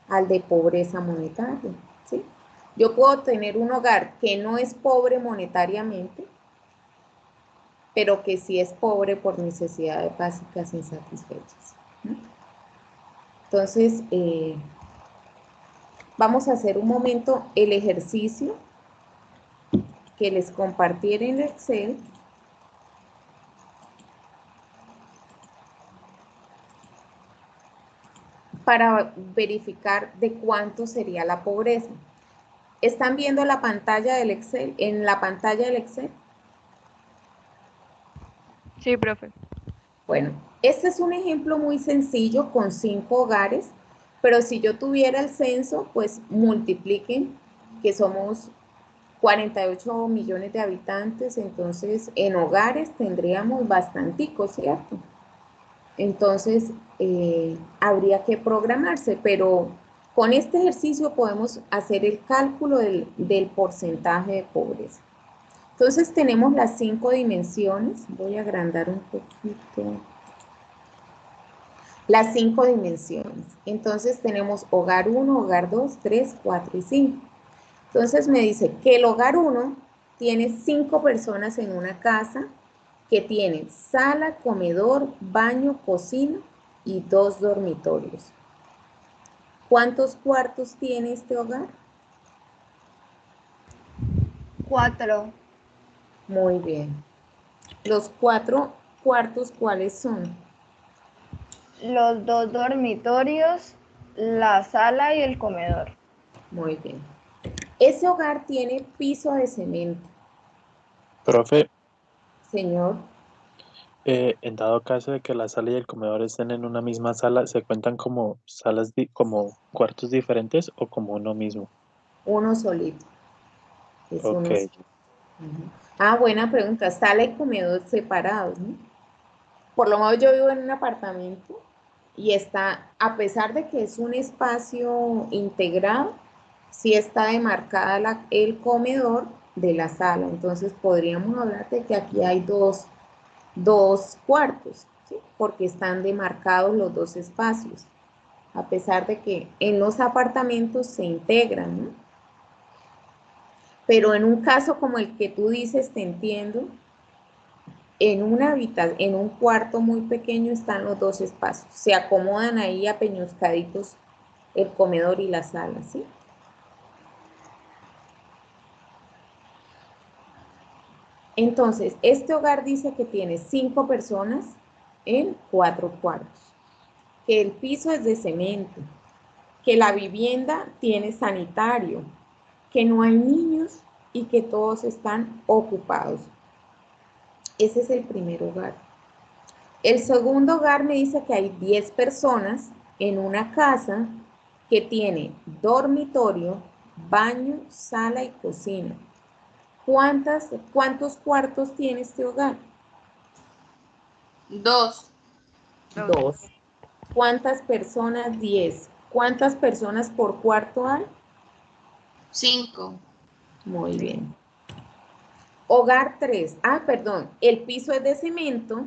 al de pobreza monetaria, ¿sí? Yo puedo tener un hogar que no es pobre monetariamente, pero que sí es pobre por necesidades básicas insatisfechas, ¿no? Entonces, vamos a hacer un momento el ejercicio que les compartí en el Excel para verificar de cuánto sería la pobreza. ¿Están viendo la pantalla del Excel? En la pantalla del Excel. Sí, profe. Bueno, este es un ejemplo muy sencillo con 5 hogares, pero si yo tuviera el censo, pues multipliquen que somos 48 millones de habitantes, entonces en hogares tendríamos bastanticos, ¿cierto? Entonces habría que programarse, pero con este ejercicio podemos hacer el cálculo del porcentaje de pobreza. Entonces tenemos las 5 dimensiones, voy a agrandar un poquito. Las 5 dimensiones. Entonces tenemos hogar 1, hogar 2, 3, 4 y 5. Entonces me dice que el hogar 1 tiene 5 personas en una casa que tiene sala, comedor, baño, cocina y 2 dormitorios. ¿Cuántos cuartos tiene este hogar? 4. Muy bien. Los 4 cuartos, ¿cuáles son? Los 2 dormitorios, la sala y el comedor. Muy bien. Ese hogar tiene piso de cemento. Profe, Señor, en dado caso de que la sala y el comedor estén en una misma sala, ¿se cuentan como salas, como cuartos diferentes o como uno mismo? uno solito. Es Ok, uno solo. Ah, buena pregunta. Sala y comedor separados, ¿no? Por lo menos yo vivo en un apartamento y está, a pesar de que es un espacio integrado, sí está demarcada el comedor de la sala. Entonces podríamos hablar de que aquí hay dos cuartos, ¿sí? Porque están demarcados los dos espacios, a pesar de que en los apartamentos se integran, ¿no? Pero en un caso como el que tú dices, te entiendo, en un cuarto muy pequeño están los dos espacios. Se acomodan ahí apeñuscaditos el comedor y la sala, ¿sí? Entonces, este hogar dice que tiene 5 personas en 4 cuartos, que el piso es de cemento, que la vivienda tiene sanitario, que no hay niños y que todos están ocupados. Ese es el primer hogar. El segundo hogar me dice que hay 10 personas en una casa que tiene dormitorio, baño, sala y cocina. ¿Cuántos cuartos tiene este hogar? 2. 2. ¿Cuántas personas? 10. ¿Cuántas personas por cuarto hay? 5. Muy bien. Hogar 3. Ah, perdón. El piso es de cemento,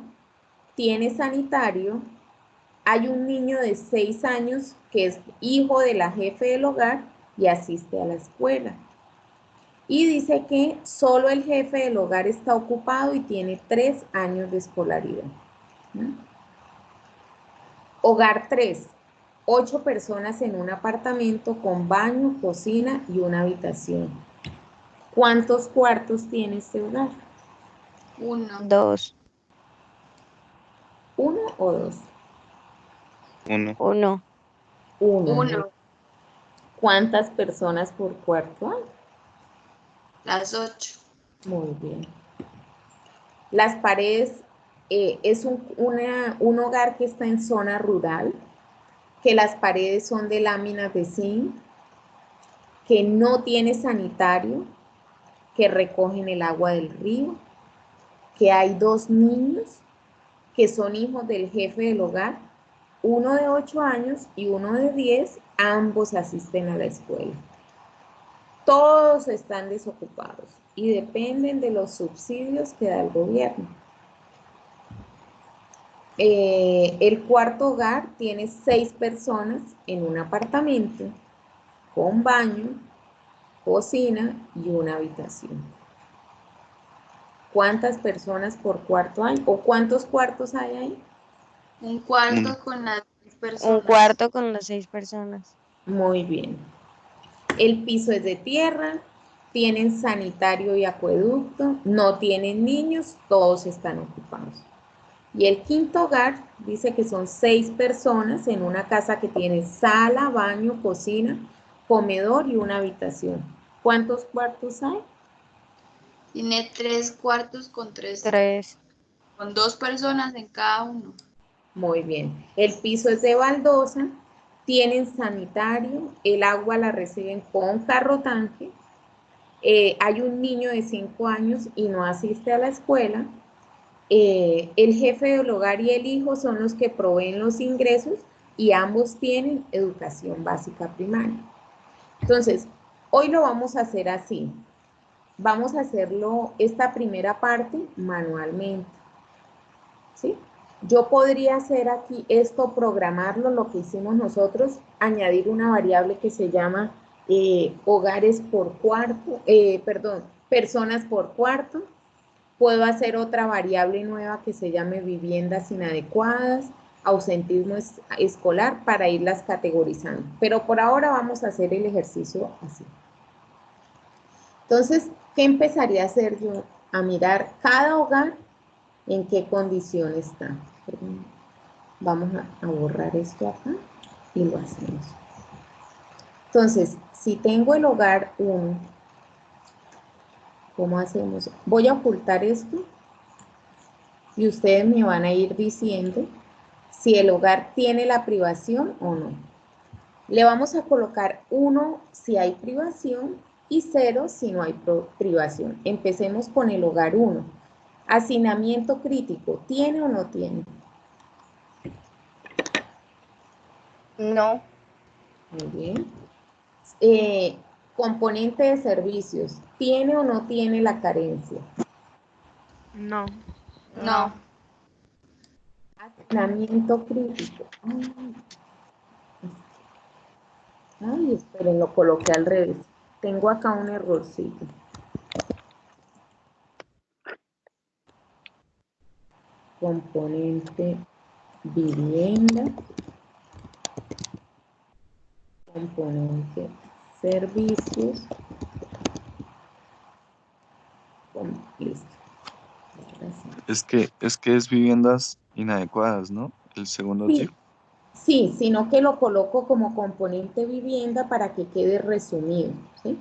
tiene sanitario. Hay un niño de 6 años que es hijo de la jefe del hogar y asiste a la escuela. Y dice que solo el jefe del hogar está ocupado y tiene 3 años de escolaridad. ¿No? Hogar 3. 8 personas en un apartamento con baño, cocina y una habitación. ¿Cuántos cuartos tiene este hogar? 1. 2, ¿Uno o dos? 1. 1, Uno. 1. ¿Cuántas personas por cuarto hay? Las 8. Muy bien. Las paredes es un hogar que está en zona rural, que las paredes son de láminas de zinc, que no tiene sanitario, que recogen el agua del río, que hay 2 niños que son hijos del jefe del hogar, uno de 8 años y uno de 10, ambos asisten a la escuela. Todos están desocupados y dependen de los subsidios que da el gobierno. El cuarto hogar tiene 6 personas en un apartamento con baño, cocina y una habitación. ¿Cuántas personas por cuarto hay? ¿O cuántos cuartos hay ahí? Un cuarto Un- con las 6 personas. Un cuarto con las 6 personas. Muy bien. El piso es de tierra, tienen sanitario y acueducto, no tienen niños, todos están ocupados. Y el quinto hogar dice que son 6 personas en una casa que tiene sala, baño, cocina, comedor y una habitación. ¿Cuántos cuartos hay? Tiene 3 cuartos con 3. con 2 personas en cada uno. Muy bien. El piso es de baldosa, tienen sanitario, el agua la reciben con carro tanque. Hay un niño de 5 años y no asiste a la escuela. El jefe del hogar y el hijo son los que proveen los ingresos y ambos tienen educación básica primaria. Entonces, hoy lo vamos a hacer así. Vamos a hacerlo, esta primera parte, manualmente. ¿Sí? Yo podría hacer aquí esto, programarlo, lo que hicimos nosotros, añadir una variable que se llama hogares por cuarto, personas por cuarto. Puedo hacer otra variable nueva que se llame viviendas inadecuadas, ausentismo escolar para irlas categorizando. Pero por ahora vamos a hacer el ejercicio así. Entonces, ¿qué empezaría a hacer yo? A mirar cada hogar en qué condición está. Vamos a borrar esto acá y lo hacemos. Entonces, si tengo el hogar 1, ¿cómo hacemos? Voy a ocultar esto y ustedes me van a ir diciendo si el hogar tiene la privación o no. Le vamos a colocar 1 si hay privación y 0 si no hay privación. Empecemos con el hogar 1. Hacinamiento crítico, ¿tiene o no tiene? No, Muy bien. Componente de servicios, ¿tiene o no tiene la carencia? No. No. Hacinamiento crítico. Ay, esperen, lo coloqué al revés. Tengo acá un errorcito. Componente vivienda. Componente servicios. Listo. Es que es viviendas inadecuadas, ¿no? El segundo Sí, tip. sí, sino que lo coloco como componente vivienda para que quede resumido, ¿sí?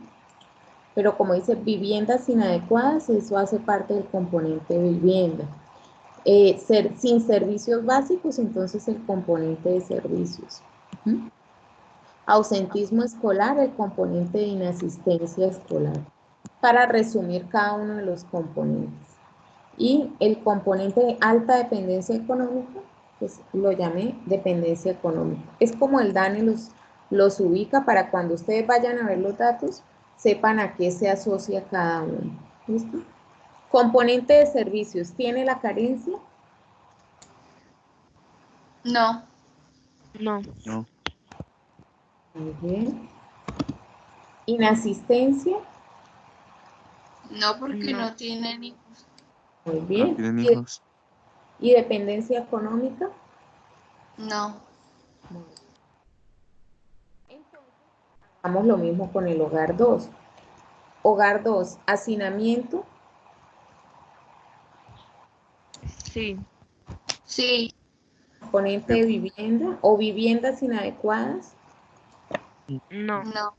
Pero como dice viviendas inadecuadas, eso hace parte del componente vivienda. Sin servicios básicos, entonces el componente de servicios. ¿Mm? Ausentismo escolar, el componente de inasistencia escolar. Para resumir cada uno de los componentes. Y el componente de alta dependencia económica, pues lo llamé dependencia económica. Es como el DANE los ubica para cuando ustedes vayan a ver los datos, sepan a qué se asocia cada uno. ¿Listo? Componente de servicios, ¿tiene la carencia? No. No. No, Muy bien. Inasistencia, No, porque No. no tienen hijos. muy no bien. tienen hijos. ¿Y dependencia económica? No. Muy bien. Entonces, hagamos lo mismo con el hogar 2. Hogar 2, hacinamiento, Sí. Sí. componente de vivienda o viviendas inadecuadas, No. No.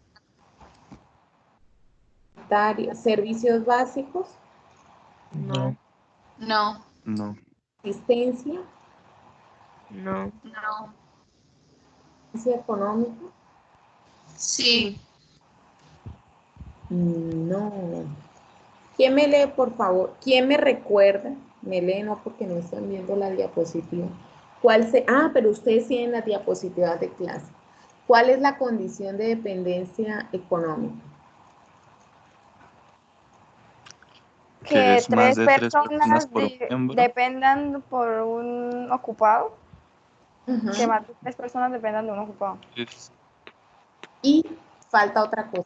sanitario, servicios básicos, No, No, No. asistencia, no, no, asistencia económica, sí. no. ¿Quién me lee, por favor? ¿Quién me recuerda? Me lee, no, porque no están viendo la diapositiva. Pero ustedes tienen las diapositivas de clase. ¿Cuál es la condición de dependencia económica? Que Que es más tres de tres personas personas por miembro. dependan por un ocupado. Ajá. Que más de tres personas dependan de un ocupado. Es- Y falta otra cosa.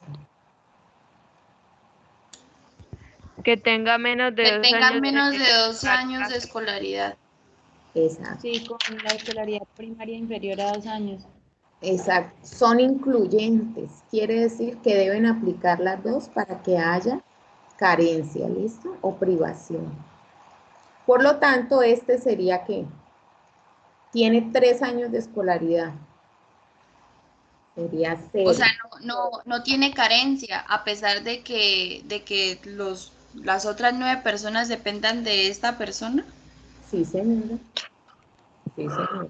que tenga menos de Que 2 tengan años menos de de 12 edad. años de escolaridad. Exacto. Sí, con la escolaridad primaria inferior a 2 años. Exacto. Son incluyentes. Quiere decir que deben aplicar las dos para que haya carencia, ¿listo? O privación. Por lo tanto, este sería que tiene 3 años de escolaridad. Sería O 0. sea, no tiene carencia, a pesar de que las otras 9 personas dependan de esta persona. Sí, señora. Sí, señora.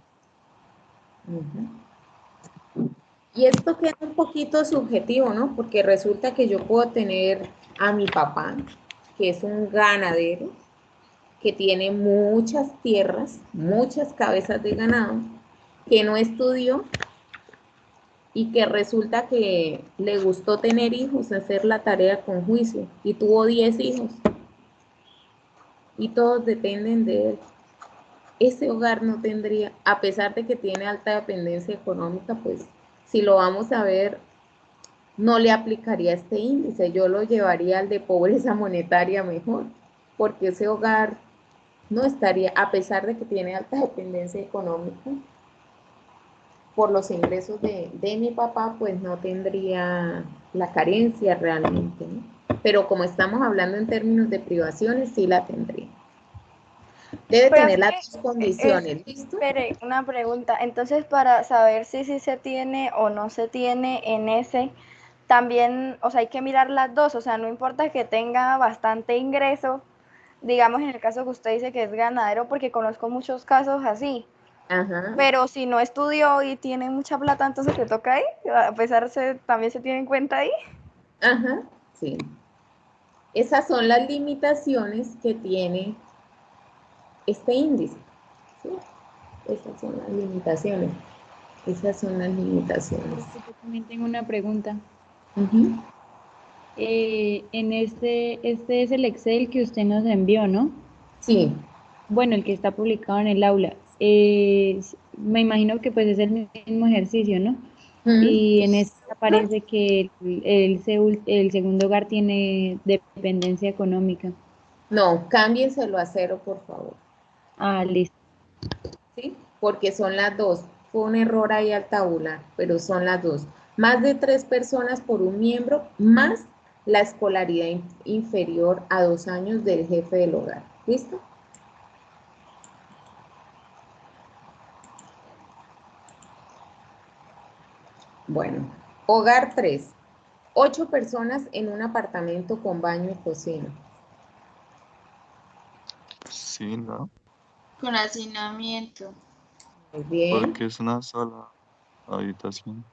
Y esto queda un poquito subjetivo, ¿no? Porque resulta que yo puedo tener a mi papá, que es un ganadero, que tiene muchas tierras, muchas cabezas de ganado, que no estudió y que resulta que le gustó tener hijos, hacer la tarea con juicio, y tuvo 10 hijos, y todos dependen de él. Ese hogar no tendría, a pesar de que tiene alta dependencia económica, pues si lo vamos a ver, no le aplicaría este índice, yo lo llevaría al de pobreza monetaria mejor, porque ese hogar no estaría, a pesar de que tiene alta dependencia económica, por los ingresos de mi papá, pues no tendría la carencia realmente, ¿no? Pero como estamos hablando en términos de privaciones, sí la tendría. Debe Pero tener es las dos condiciones, ¿listo? espere, una pregunta. Entonces, para saber si se tiene o no se tiene en ese, también, o sea, hay que mirar las dos. O sea, no importa que tenga bastante ingreso, digamos en el caso que usted dice que es ganadero, porque conozco muchos casos así. Ajá, Pero si no estudió y tiene mucha plata, entonces te toca ahí. A pesar también se tiene en cuenta ahí. ajá, sí. Esas son las limitaciones que tiene este índice, ¿sí? Esas son las limitaciones. Esas son las limitaciones. Yo también tengo una pregunta. Ujú. En este es el Excel que usted nos envió, ¿no? Sí, Bueno, el que está publicado en el aula. Me imagino que pues es el mismo ejercicio, ¿no? ujú. Y en este aparece que el segundo hogar tiene dependencia económica. No, cámbienselo a 0, por favor, Ah, listo. ¿sí? Porque son las dos. Fue un error ahí al tabular, pero son las dos. Más de 3 personas por un miembro, más la escolaridad inferior a 2 años del jefe del hogar. ¿Listo? Bueno, hogar 3. 8 personas en un apartamento con baño y cocina. Sí, ¿no? Con hacinamiento. Muy bien, Porque es una sola habitación.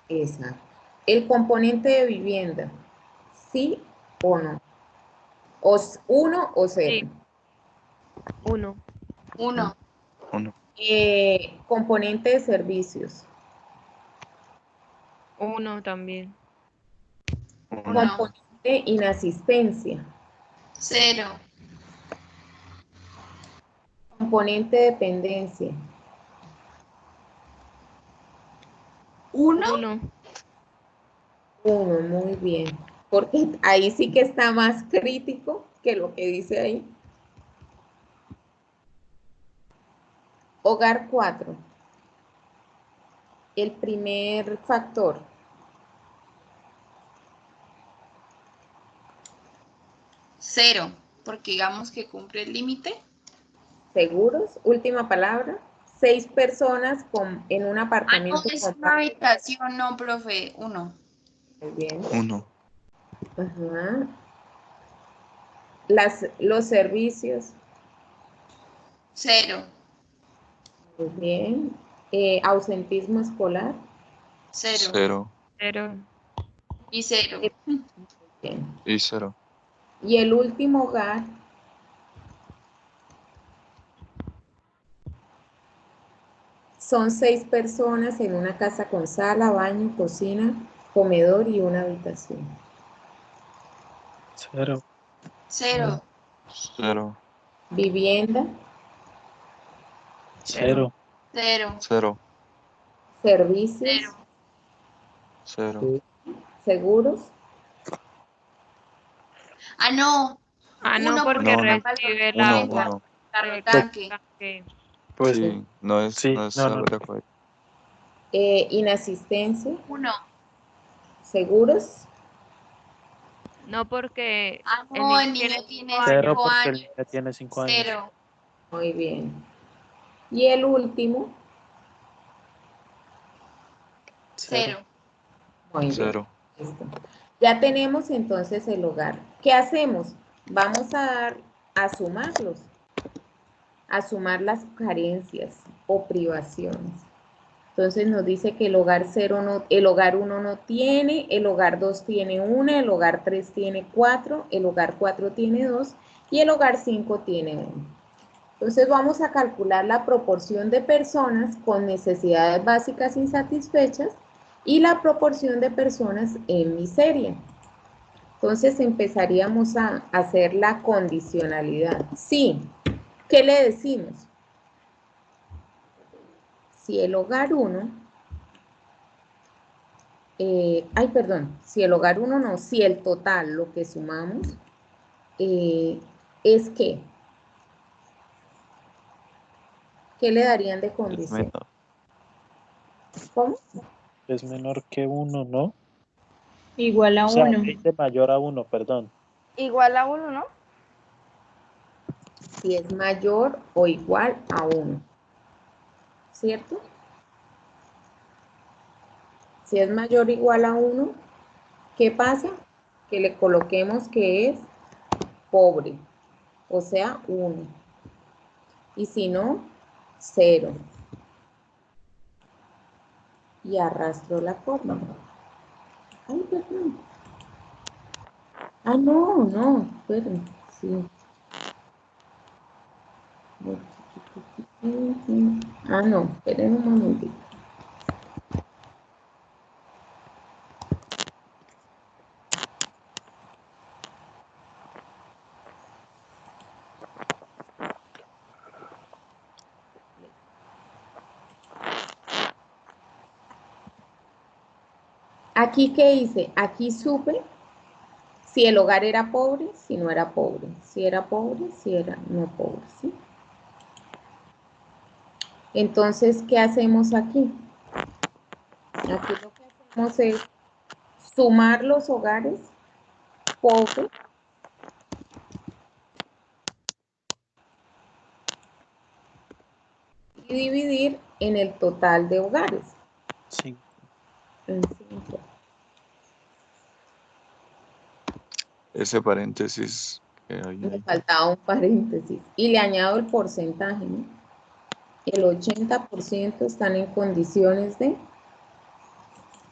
exacto. El componente de vivienda, ¿sí o no? O 1 o 0. Sí, 1, 1, Uno. Componente de servicios, 1 también, Uno. 1, componente inasistencia, 0, componente de dependencia, 1. 1, 1, muy bien. Porque ahí sí que está más crítico que lo que dice ahí. Hogar 4. El primer factor, 0, porque digamos que cumple el límite. seguros, última palabra. 6 personas en un Ah, no, apartamento es con una baño. habitación, no, profe, 1. Muy bien. Uno. Ajá. Los servicios. 0, Muy bien. Ausentismo escolar. 0 0 0, y 0. Bien. y 0. Y el último hogar. Son 6 personas en una casa con sala, baño, cocina, comedor y una habitación. 0, 0, 0, Vivienda, 0, 0, 0, servicios, 0. 0. seguros. Ah, no. Ah, no, 1 porque porque No, no. recibe el 1, agua. 1. carro tanque. Que pues Sí, no es sí, no, algo no, de acuerdo. Inasistencia, 1. seguros. no, porque Ah, el no, niño el tiene niño tiene 5 0 años. 5 porque el años. niño tiene 5 años. 0, Muy bien. Y el último, 0. muy bien. 0. Listo. Ya tenemos entonces el hogar. ¿Qué hacemos? Vamos a sumarlos, a sumar las carencias o privaciones. Entonces nos dice que el hogar 0 no, el hogar 1 no tiene, el hogar 2 tiene 1, el hogar 3 tiene 4, el hogar 4 tiene 2 y el hogar 5 tiene 1. Entonces vamos a calcular la proporción de personas con necesidades básicas insatisfechas y la proporción de personas en miseria. Entonces empezaríamos a hacer la condicionalidad. Sí, ¿qué le decimos? Si el hogar 1, si el hogar 1 no, si el total, lo que sumamos, es que, ¿qué le darían de Es condición? menor. ¿Cómo? Es menor que 1, ¿no? Igual a O sea, 1. 20 mayor a 1, perdón. Igual a 1, ¿no? Si es mayor o igual a 1, ¿cierto? Si es mayor o igual a 1, ¿qué pasa? Que le coloquemos que es pobre, o sea, 1. Y si no, 0. Y arrastro la forma. Ay, perdón. Ah, no, esperen, sí. Ah, no, esperen un momentito. Aquí, ¿qué hice? Aquí supe si el hogar era pobre, si no era pobre, si era pobre, si era no pobre, ¿sí? Entonces, ¿qué hacemos aquí? Aquí lo que hacemos es sumar los hogares pobres y dividir en el total de hogares. 5. En 5. Ese paréntesis que hay Me ahí. faltaba un paréntesis. Y le añado el porcentaje, ¿no? El 80% están en condiciones de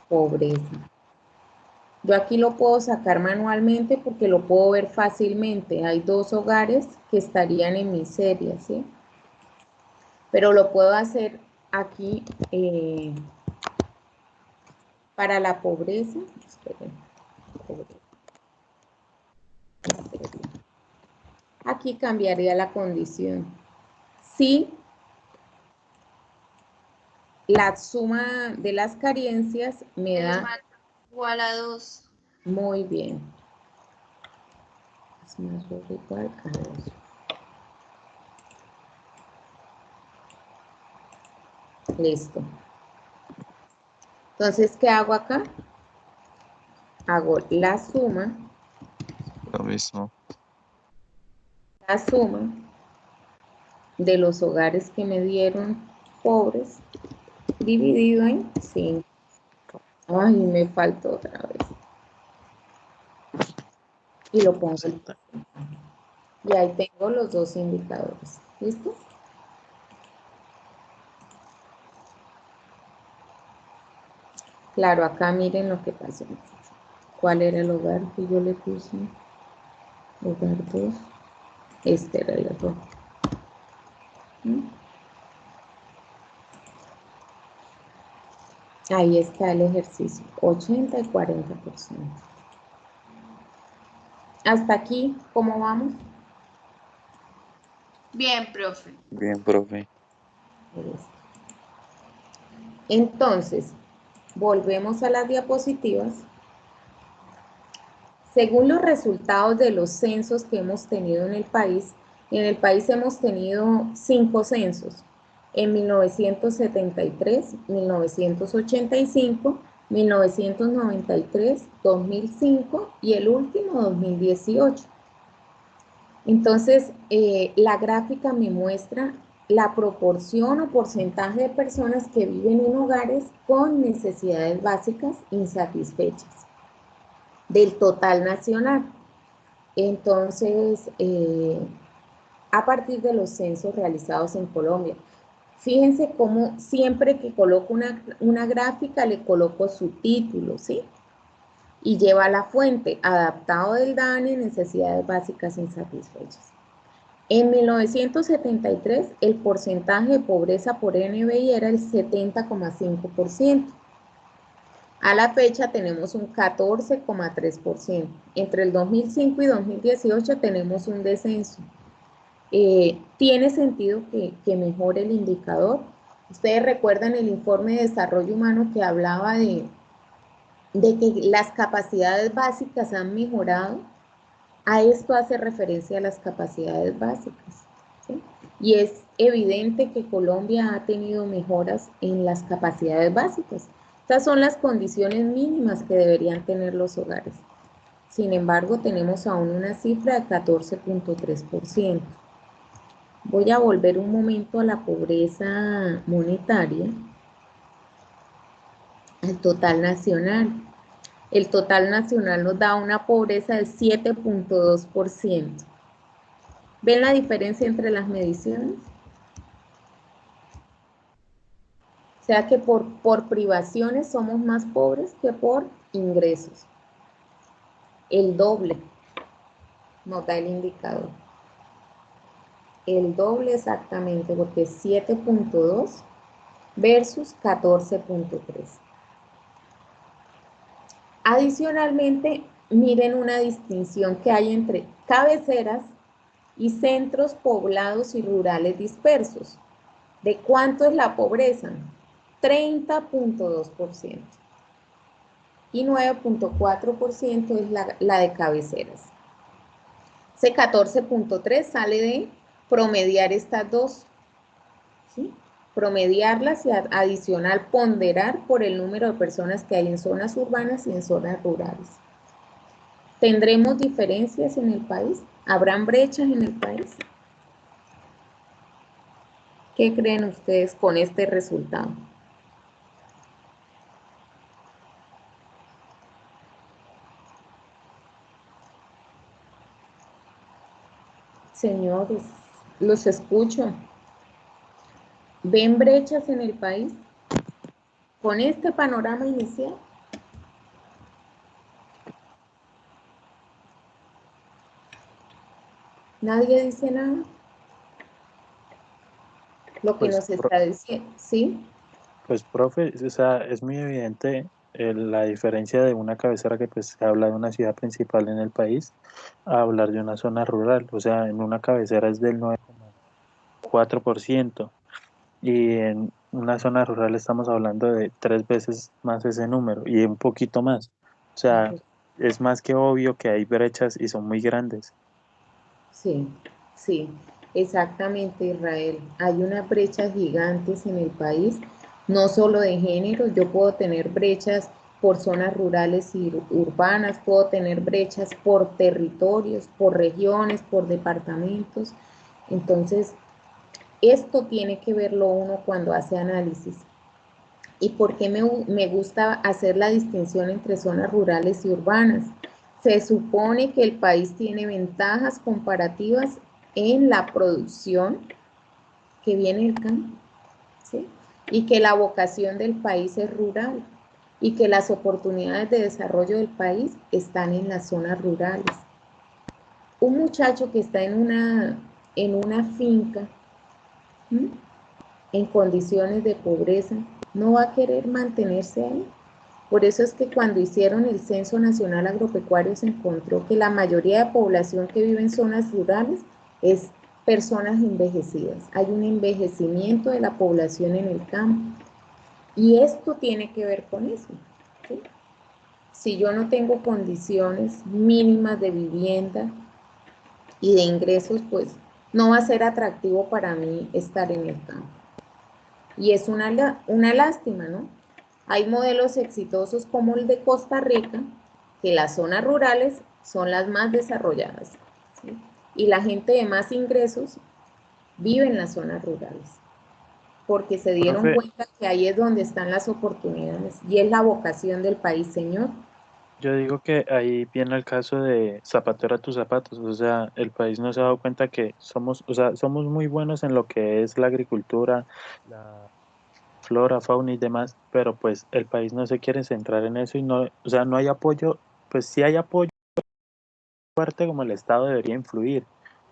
pobreza. Yo aquí lo puedo sacar manualmente porque lo puedo ver fácilmente. Hay 2 hogares que estarían en miseria, ¿sí? Pero lo puedo hacer aquí para la pobreza. Esperen, pobreza. Aquí cambiaría la condición. Si la suma de las carencias me Es da igual a 2. muy bien. Es más o igual a 2. Listo. Entonces, ¿qué hago acá? Hago la suma Lo mismo. de los hogares que me dieron pobres dividido en 5. Ay, me faltó otra vez. y lo pongo el porcentaje. porcentaje. Y ahí tengo los dos indicadores. ¿Listo? Claro, acá miren lo que pasó. ¿Cuál era el hogar que yo le puse? Hogar 2. Este era el error. ¿Mm? Ahí está el ejercicio. 80 y 40%. Hasta aquí, ¿cómo vamos? Bien, profe. Bien, profe. Entonces, volvemos a las diapositivas. Según los resultados de los censos que hemos tenido en el país hemos tenido 5 censos. En 1973, 1985, 1993, 2005 y el último 2018. Entonces, la gráfica me muestra la proporción o porcentaje de personas que viven en hogares con necesidades básicas insatisfechas del total nacional. Entonces, a partir de los censos realizados en Colombia. Fíjense cómo siempre que coloco una gráfica le coloco su título, ¿sí? Y lleva la fuente, adaptado del DANE, necesidades básicas insatisfechas. En 1973, el porcentaje de pobreza por NBI era el 70,5%. A la fecha tenemos un 14,3%. Entre el 2005 y 2018 tenemos un descenso. ¿Tiene sentido que mejore el indicador? Ustedes recuerdan el informe de desarrollo humano que hablaba de que las capacidades básicas han mejorado. A esto hace referencia a las capacidades básicas, ¿sí? Y es evidente que Colombia ha tenido mejoras en las capacidades básicas. Estas son las condiciones mínimas que deberían tener los hogares. Sin embargo, tenemos aún una cifra de 14,3%. Voy a volver un momento a la pobreza monetaria, al total nacional. El total nacional nos da una pobreza del 7,2%. ¿Ven la diferencia entre las mediciones? O sea que por privaciones somos más pobres que por ingresos. El doble nos da el indicador. El doble exactamente, porque es 7,2 versus 14,3. Adicionalmente, miren una distinción que hay entre cabeceras y centros poblados y rurales dispersos. ¿De cuánto es la pobreza? 30,2%. Y 9,4% es la de cabeceras. Ese 14,3 sale de promediar estas dos, ¿sí? Promediarlas y adicional ponderar por el número de personas que hay en zonas urbanas y en zonas rurales. ¿Tendremos diferencias en el país? ¿Habrán brechas en el país? ¿Qué creen ustedes con este resultado? Señores, los escucho. ¿Ven brechas en el país con este panorama inicial? ¿Nadie dice nada? Lo que Pues, nos está diciendo, ¿sí? Pues, profe, o sea, es muy evidente la diferencia de una cabecera que pues habla de una ciudad principal en el país a hablar de una zona rural. O sea, en una cabecera es del 9,4% y en una zona rural estamos hablando de 3 veces más ese número y un poquito más. O sea, es más que obvio que hay brechas y son muy grandes. Sí, sí, exactamente, Israel. Hay unas brechas gigantes en el país, no solo de género. Yo puedo tener brechas por zonas rurales y urbanas, puedo tener brechas por territorios, por regiones, por departamentos. Entonces, esto tiene que verlo uno cuando hace análisis. ¿Y por qué me gusta hacer la distinción entre zonas rurales y urbanas? Se supone que el país tiene ventajas comparativas en la producción que viene del campo, ¿sí? Y que la vocación del país es rural y que las oportunidades de desarrollo del país están en las zonas rurales. Un muchacho que está en una finca, ¿sí?, en condiciones de pobreza, no va a querer mantenerse ahí. Por eso es que cuando hicieron el Censo Nacional Agropecuario se encontró que la mayoría de población que vive en zonas rurales es personas envejecidas. Hay un envejecimiento de la población en el campo. Y esto tiene que ver con eso, ¿sí? Si yo no tengo condiciones mínimas de vivienda y de ingresos, pues no va a ser atractivo para mí estar en el campo. Y es una lástima, ¿no? Hay modelos exitosos como el de Costa Rica, que las zonas rurales son las más desarrolladas, ¿sí? Y la gente de más ingresos vive en las zonas rurales, porque se dieron Profe, cuenta que ahí es donde están las oportunidades y es la vocación del país, señor. yo digo que ahí viene el caso de zapatero a tus zapatos, o sea, el país no se ha dado cuenta que somos, o sea, somos muy buenos en lo que es la agricultura, la flora, fauna y demás, pero pues el país no se quiere centrar en eso y no, o sea, no hay apoyo, pues sí hay apoyo fuerte como el Estado debería influir.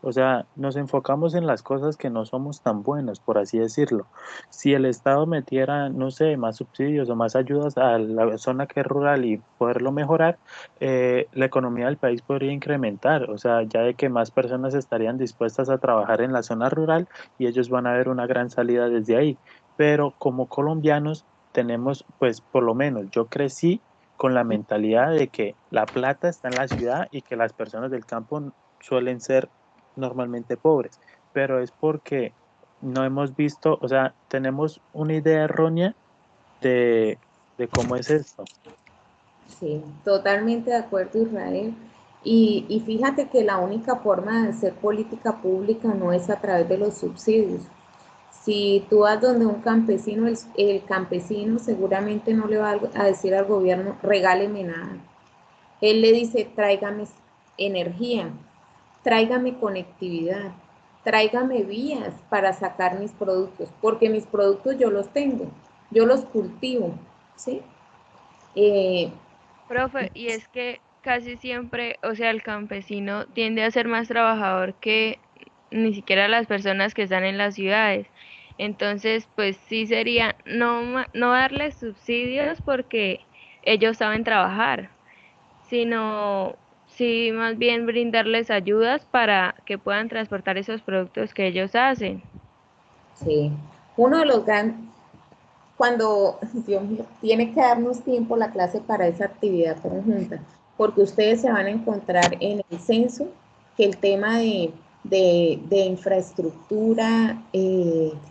O sea, nos enfocamos en las cosas que no somos tan buenos, por así decirlo. Si el Estado metiera, no sé, más subsidios o más ayudas a la zona que es rural y poderlo mejorar, la economía del país podría incrementar. O sea, ya de que más personas estarían dispuestas a trabajar en la zona rural y ellos van a ver una gran salida desde ahí. Pero como colombianos tenemos, pues por lo menos yo crecí con la mentalidad de que la plata está en la ciudad y que las personas del campo suelen ser normalmente pobres, pero es porque no hemos visto, o sea, tenemos una idea errónea de, de cómo es esto. Sí, totalmente de acuerdo, Israel. Y fíjate que la única forma de hacer política pública no es a través de los subsidios. Si tú vas donde un campesino, el campesino seguramente no le va a decir al gobierno, regáleme nada. Él le dice, tráigame energía, tráigame conectividad, tráigame vías para sacar mis productos, porque mis productos yo los tengo, yo los cultivo, ¿sí? Eh, Profe, y es que casi siempre, o sea, el campesino tiende a ser más trabajador que ni siquiera las personas que están en las ciudades. Entonces, pues sí sería no darles subsidios porque ellos saben trabajar, sino sí más bien brindarles ayudas para que puedan transportar esos productos que ellos hacen. sí, uno de los grandes, cuando, Dios mío, tiene que darnos tiempo la clase para esa actividad conjunta, porque ustedes se van a encontrar en el censo que el tema de infraestructura,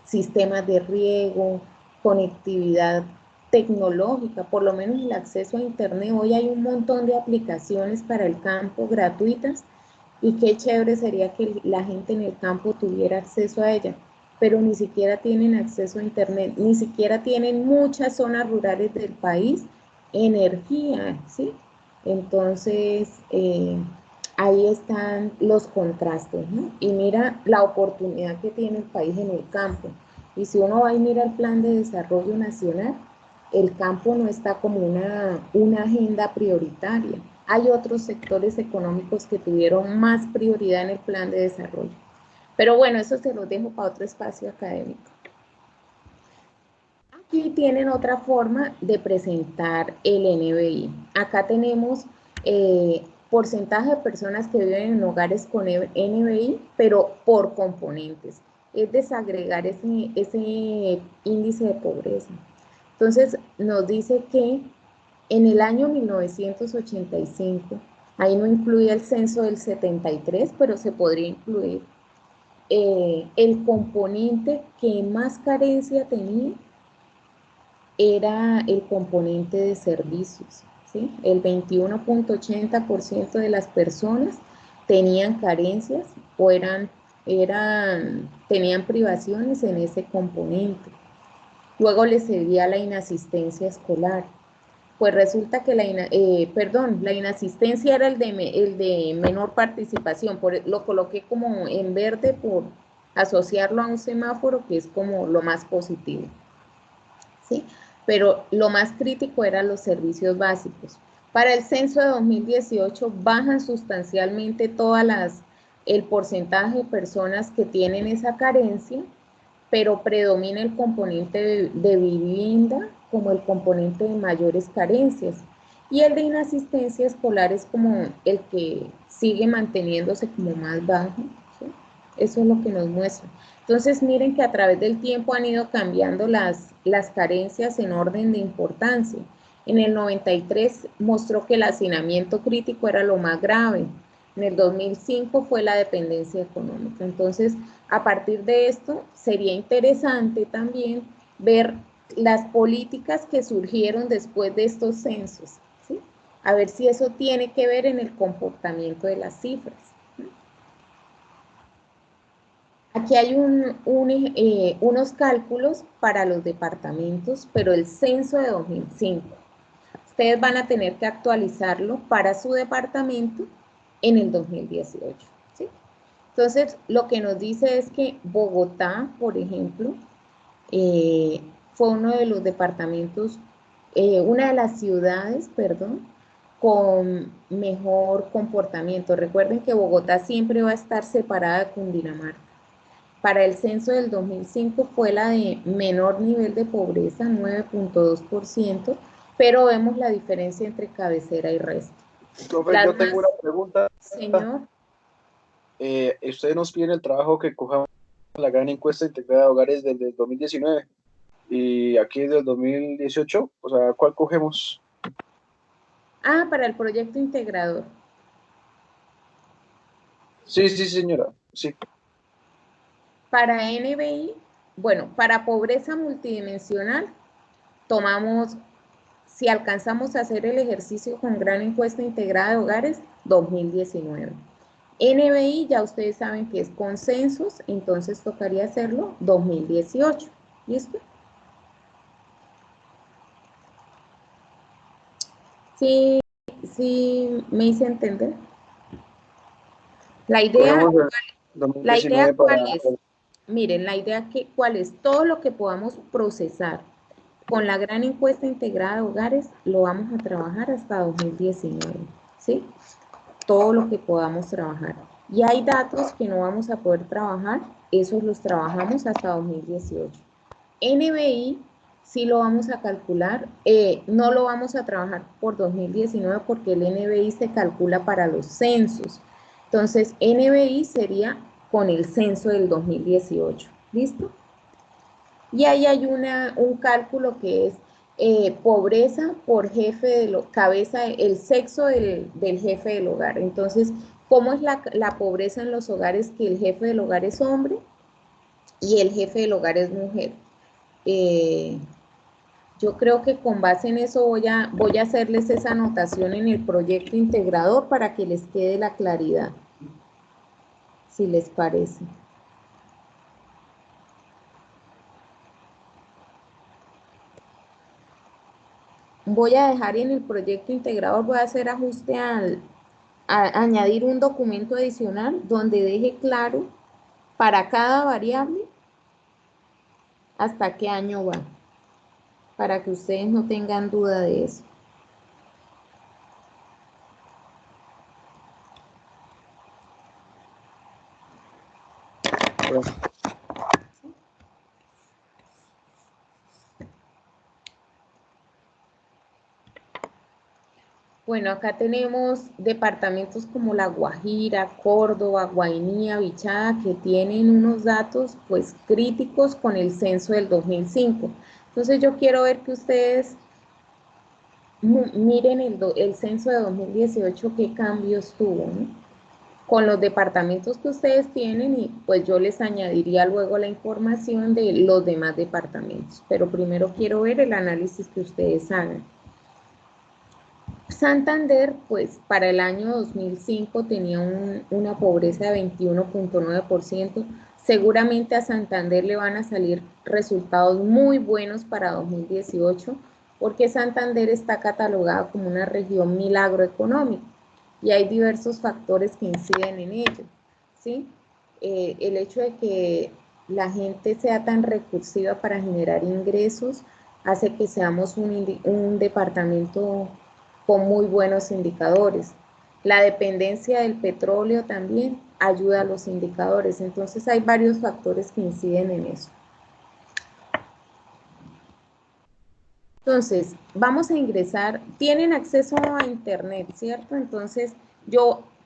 sistemas de riego, conectividad tecnológica, por lo menos el acceso a Internet. Hoy hay un montón de aplicaciones para el campo gratuitas y qué chévere sería que la gente en el campo tuviera acceso a ella, pero ni siquiera tienen acceso a Internet, ni siquiera tienen muchas zonas rurales del país energía, ¿sí? Entonces, ahí están los contrastes, ¿no? Y mira la oportunidad que tiene el país en el campo. Y si uno va y mira el plan de desarrollo nacional, el campo no está como una agenda prioritaria. Hay otros sectores económicos que tuvieron más prioridad en el plan de desarrollo. Pero bueno, eso se los dejo para otro espacio académico. Aquí tienen otra forma de presentar el NBI. Acá tenemos porcentaje de personas que viven en hogares con NBI, pero por componentes. Es desagregar ese índice de pobreza. Entonces, nos dice que en el año 1985, ahí no incluye el censo del 73, pero se podría incluir, el componente que más carencia tenía era el componente de servicios, ¿sí? El 21.80% de las personas tenían carencias o tenían privaciones en ese componente. Luego le seguía la inasistencia escolar. pues resulta que la inasistencia era el de menor participación, lo coloqué como en verde por asociarlo a un semáforo que es como lo más positivo, ¿sí? Pero lo más crítico eran los servicios básicos. Para el censo de 2018 bajan sustancialmente el porcentaje de personas que tienen esa carencia, pero predomina el componente de vivienda como el componente de mayores carencias. Y el de inasistencia escolar es como el que sigue manteniéndose como más bajo, ¿sí? Eso es lo que nos muestra. Entonces, miren que a través del tiempo han ido cambiando las carencias en orden de importancia. En el 93 mostró que el hacinamiento crítico era lo más grave. En el 2005 fue la dependencia económica. Entonces, a partir de esto, sería interesante también ver las políticas que surgieron después de estos censos, ¿sí? A ver si eso tiene que ver en el comportamiento de las cifras. Aquí hay unos cálculos para los departamentos, pero el censo de 2005. Ustedes van a tener que actualizarlo para su departamento en el 2018, ¿sí? Entonces, lo que nos dice es que Bogotá, por ejemplo, fue uno de los departamentos, una de las ciudades, perdón, con mejor comportamiento. Recuerden que Bogotá siempre va a estar separada de Cundinamarca. Para el censo del 2005 fue la de menor nivel de pobreza, 9.2%, pero vemos la diferencia entre cabecera y resto. Profe, yo tengo una pregunta. Señor. Ustedes nos piden el trabajo que cojamos la gran encuesta integrada de hogares desde el 2019 y aquí desde el 2018, o sea, ¿cuál cogemos? Ah, para el proyecto integrador. Sí, señora, sí. Para NBI, bueno, para pobreza multidimensional, tomamos, si alcanzamos a hacer el ejercicio con gran encuesta integrada de hogares, 2019. NBI ya ustedes saben que es consensos, entonces tocaría hacerlo 2018. ¿Listo? Sí, me hice entender. La idea ¿cuál es? Miren, la idea ¿cuál es? Todo lo que podamos procesar con la gran encuesta integrada de hogares, lo vamos a trabajar hasta 2019, ¿sí? Todo lo que podamos trabajar. Y hay datos que no vamos a poder trabajar, esos los trabajamos hasta 2018. NBI sí lo vamos a calcular, no lo vamos a trabajar por 2019 porque el NBI se calcula para los censos. Entonces, NBI sería con el censo del 2018, ¿listo? Y ahí hay un cálculo que es pobreza por jefe de cabeza, el sexo del jefe del hogar. Entonces, ¿cómo es la pobreza en los hogares que el jefe del hogar es hombre y el jefe del hogar es mujer? Yo creo que con base en eso voy a hacerles esa anotación en el proyecto integrador para que les quede la claridad, si les parece. Voy a dejar en el proyecto integrador, voy a hacer ajuste a añadir un documento adicional donde deje claro para cada variable hasta qué año va, para que ustedes no tengan duda de eso. Bueno, acá tenemos departamentos como La Guajira, Córdoba, Guainía, Bichada, que tienen unos datos pues críticos con el censo del 2005. Entonces yo quiero ver que ustedes miren el censo de 2018, qué cambios tuvo, ¿no? Con los departamentos que ustedes tienen y pues yo les añadiría luego la información de los demás departamentos. Pero primero quiero ver el análisis que ustedes hagan. Santander, pues para el año 2005 tenía una pobreza de 21.9%. Seguramente a Santander le van a salir resultados muy buenos para 2018 porque Santander está catalogado como una región milagro económico y hay diversos factores que inciden en ello, ¿sí? El hecho de que la gente sea tan recursiva para generar ingresos hace que seamos un departamento con muy buenos indicadores. La dependencia del petróleo también ayuda a los indicadores, entonces hay varios factores que inciden en eso. Entonces, vamos a ingresar, tienen acceso a internet, ¿cierto? Entonces,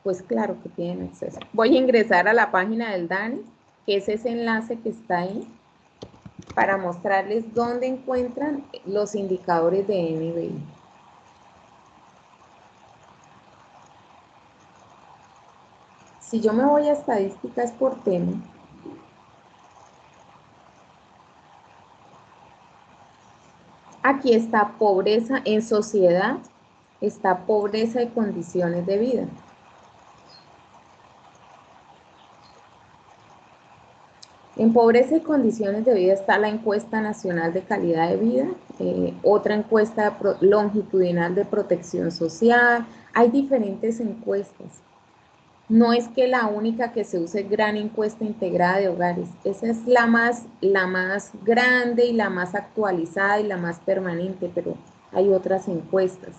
pues claro que tienen acceso. Voy a ingresar a la página del DANE, que es ese enlace que está ahí, para mostrarles dónde encuentran los indicadores de NBI. Si yo me voy a estadísticas por tema, aquí está pobreza en sociedad, está pobreza y condiciones de vida. En pobreza y condiciones de vida está la encuesta nacional de calidad de vida, otra encuesta longitudinal de protección social. Hay diferentes encuestas. No es que la única que se use gran encuesta integrada de hogares. Esa es la más grande y la más actualizada y la más permanente, pero hay otras encuestas.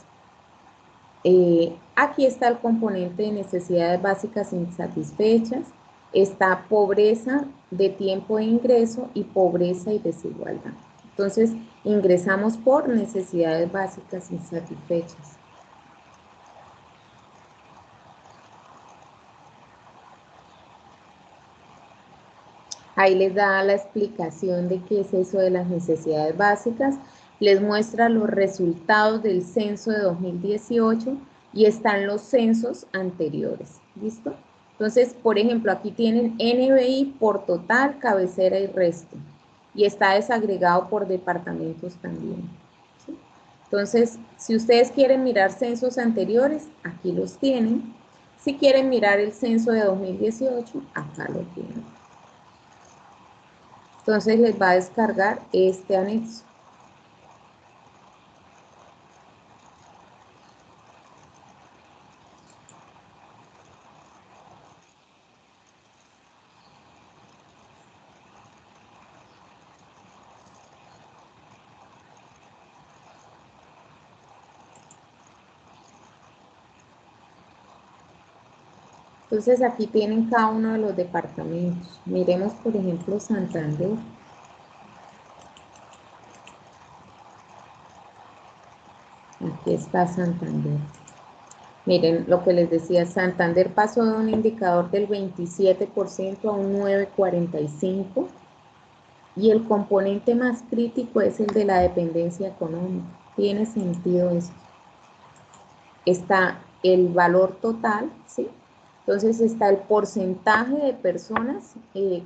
Aquí está el componente de necesidades básicas insatisfechas. Está pobreza de tiempo de ingreso y pobreza y desigualdad. Entonces, ingresamos por necesidades básicas insatisfechas. Ahí les da la explicación de qué es eso de las necesidades básicas. Les muestra los resultados del censo de 2018 y están los censos anteriores. ¿Listo? Entonces, por ejemplo, aquí tienen NBI por total, cabecera y resto. Y está desagregado por departamentos también. ¿Sí? Entonces, si ustedes quieren mirar censos anteriores, aquí los tienen. Si quieren mirar el censo de 2018, acá lo tienen. Entonces les va a descargar este anexo. Entonces aquí tienen cada uno de los departamentos. Miremos por ejemplo Santander. Aquí está Santander. Miren lo que les decía, Santander pasó de un indicador del 27% a un 9,45% y el componente más crítico es el de la dependencia económica. Tiene sentido eso. Está el valor total, ¿sí? Entonces está el porcentaje de personas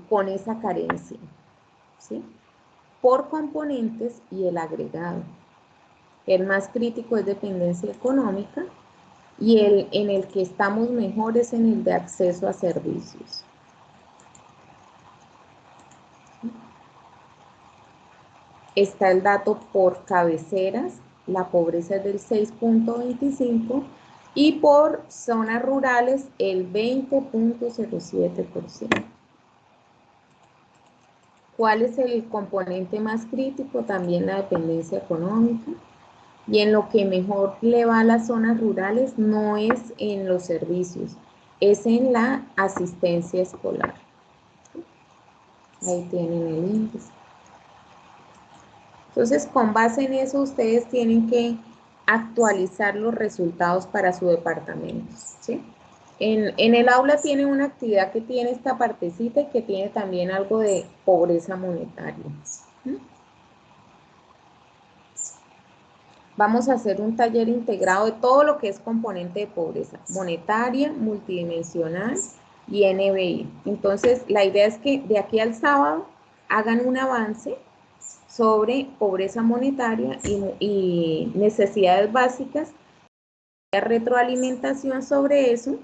con esa carencia, ¿sí? Por componentes y el agregado. El más crítico es dependencia económica y en el que estamos mejor es en el de acceso a servicios. Está el dato por cabeceras, la pobreza es del 6,25% y por zonas rurales el 20,07%. ¿Cuál es el componente más crítico? También la dependencia económica. Y en lo que mejor le va a las zonas rurales no es en los servicios, es en la asistencia escolar. Ahí tienen el índice. Entonces, con base en eso, ustedes tienen que actualizar los resultados para su departamento, ¿sí? En el aula tiene una actividad que tiene esta partecita y que tiene también algo de pobreza monetaria. Vamos a hacer un taller integrado de todo lo que es componente de pobreza monetaria, multidimensional y NBI. Entonces, la idea es que de aquí al sábado hagan un avance sobre pobreza monetaria y necesidades básicas, retroalimentación sobre eso,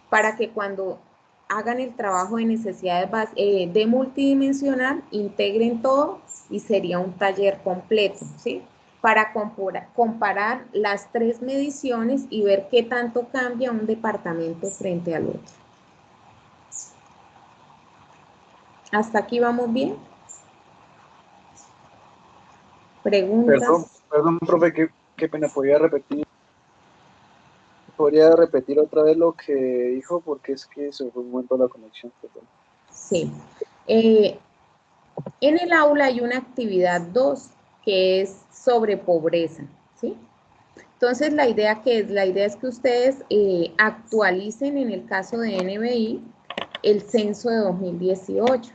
para que cuando hagan el trabajo de necesidades de multidimensional, integren todo y sería un taller completo, ¿sí? para comparar las tres mediciones y ver qué tanto cambia un departamento frente al otro. ¿Hasta aquí vamos bien? ¿Preguntas? Perdón, profe, qué pena, ¿podría repetir otra vez lo que dijo? Porque es que se fue un momento la conexión. Perdón. Sí. En el aula hay una actividad 2 que es sobre pobreza, ¿sí? Entonces, la idea es que ustedes actualicen en el caso de NBI el censo de 2018,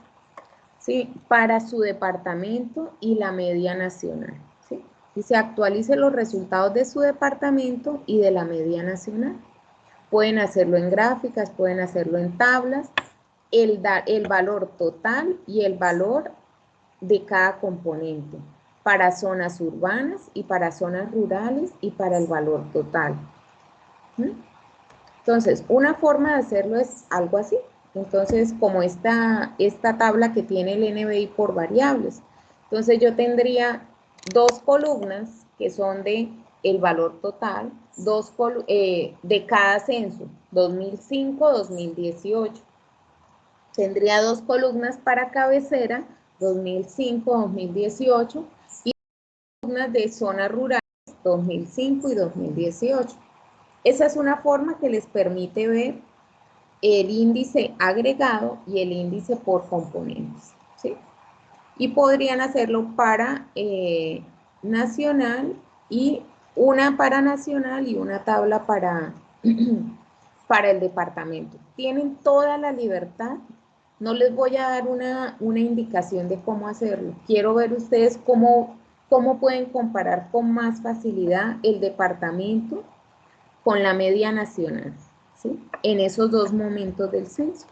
¿sí? Para su departamento y la media nacional, ¿sí? Y se actualicen los resultados de su departamento y de la media nacional. Pueden hacerlo en gráficas, pueden hacerlo en tablas, el valor total y el valor de cada componente para zonas urbanas y para zonas rurales y para el valor total. Entonces, una forma de hacerlo es algo así. Entonces, como esta tabla que tiene el NBI por variables. Entonces, yo tendría dos columnas que son de el valor total, de cada censo, 2005, 2018. Tendría dos columnas para cabecera, 2005, 2018, y columnas de zonas rurales, 2005 y 2018. Esa es una forma que les permite ver el índice agregado y el índice por componentes, ¿sí? Y podrían hacerlo para nacional y una para nacional y una tabla para, para el departamento. Tienen toda la libertad. No les voy a dar una indicación de cómo hacerlo. Quiero ver ustedes cómo pueden comparar con más facilidad el departamento con la media nacional, ¿sí? En esos dos momentos del censo.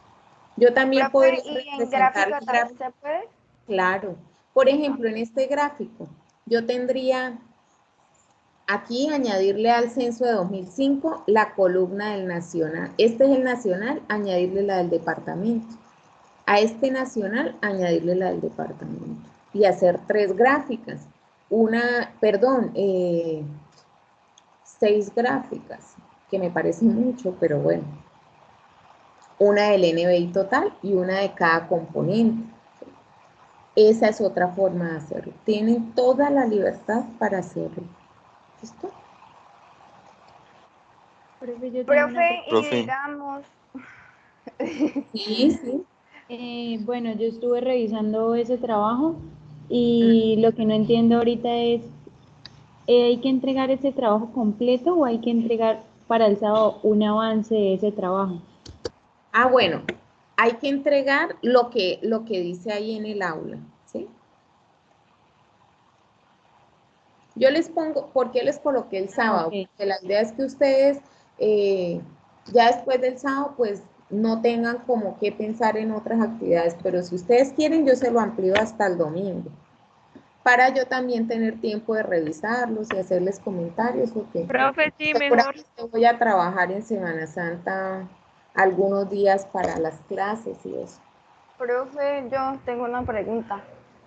Yo también Profe, podría ¿y en representar gráfico también se puede? Claro. Por ejemplo, en este gráfico, yo tendría aquí añadirle al censo de 2005 la columna del nacional. Este es el nacional, añadirle la del departamento. A este nacional, añadirle la del departamento. Y hacer tres gráficas. Perdón, 6 gráficas, que me parece mucho, pero bueno. Una del NBI total y una de cada componente. Esa es otra forma de hacerlo. Tienen toda la libertad para hacerlo. ¿Listo? Profe, yo tengo una Profe, y Profe, digamos, Sí, sí. Bueno, yo estuve revisando ese trabajo y lo que no entiendo ahorita es, ¿hay que entregar ese trabajo completo o hay que entregar para el sábado un avance de ese trabajo? Ah, bueno, hay que entregar lo que dice ahí en el aula, ¿sí? Yo les pongo, ¿por qué les coloqué el Ah, sábado? ok. Porque la idea es que ustedes, ya después del sábado, pues no tengan como que pensar en otras actividades, pero si ustedes quieren, yo se lo amplío hasta el domingo, para yo también tener tiempo de revisarlos y hacerles comentarios, porque Profe, sí, mejor. seguramente voy a trabajar en Semana Santa algunos días para las clases y eso. profe, yo tengo una pregunta.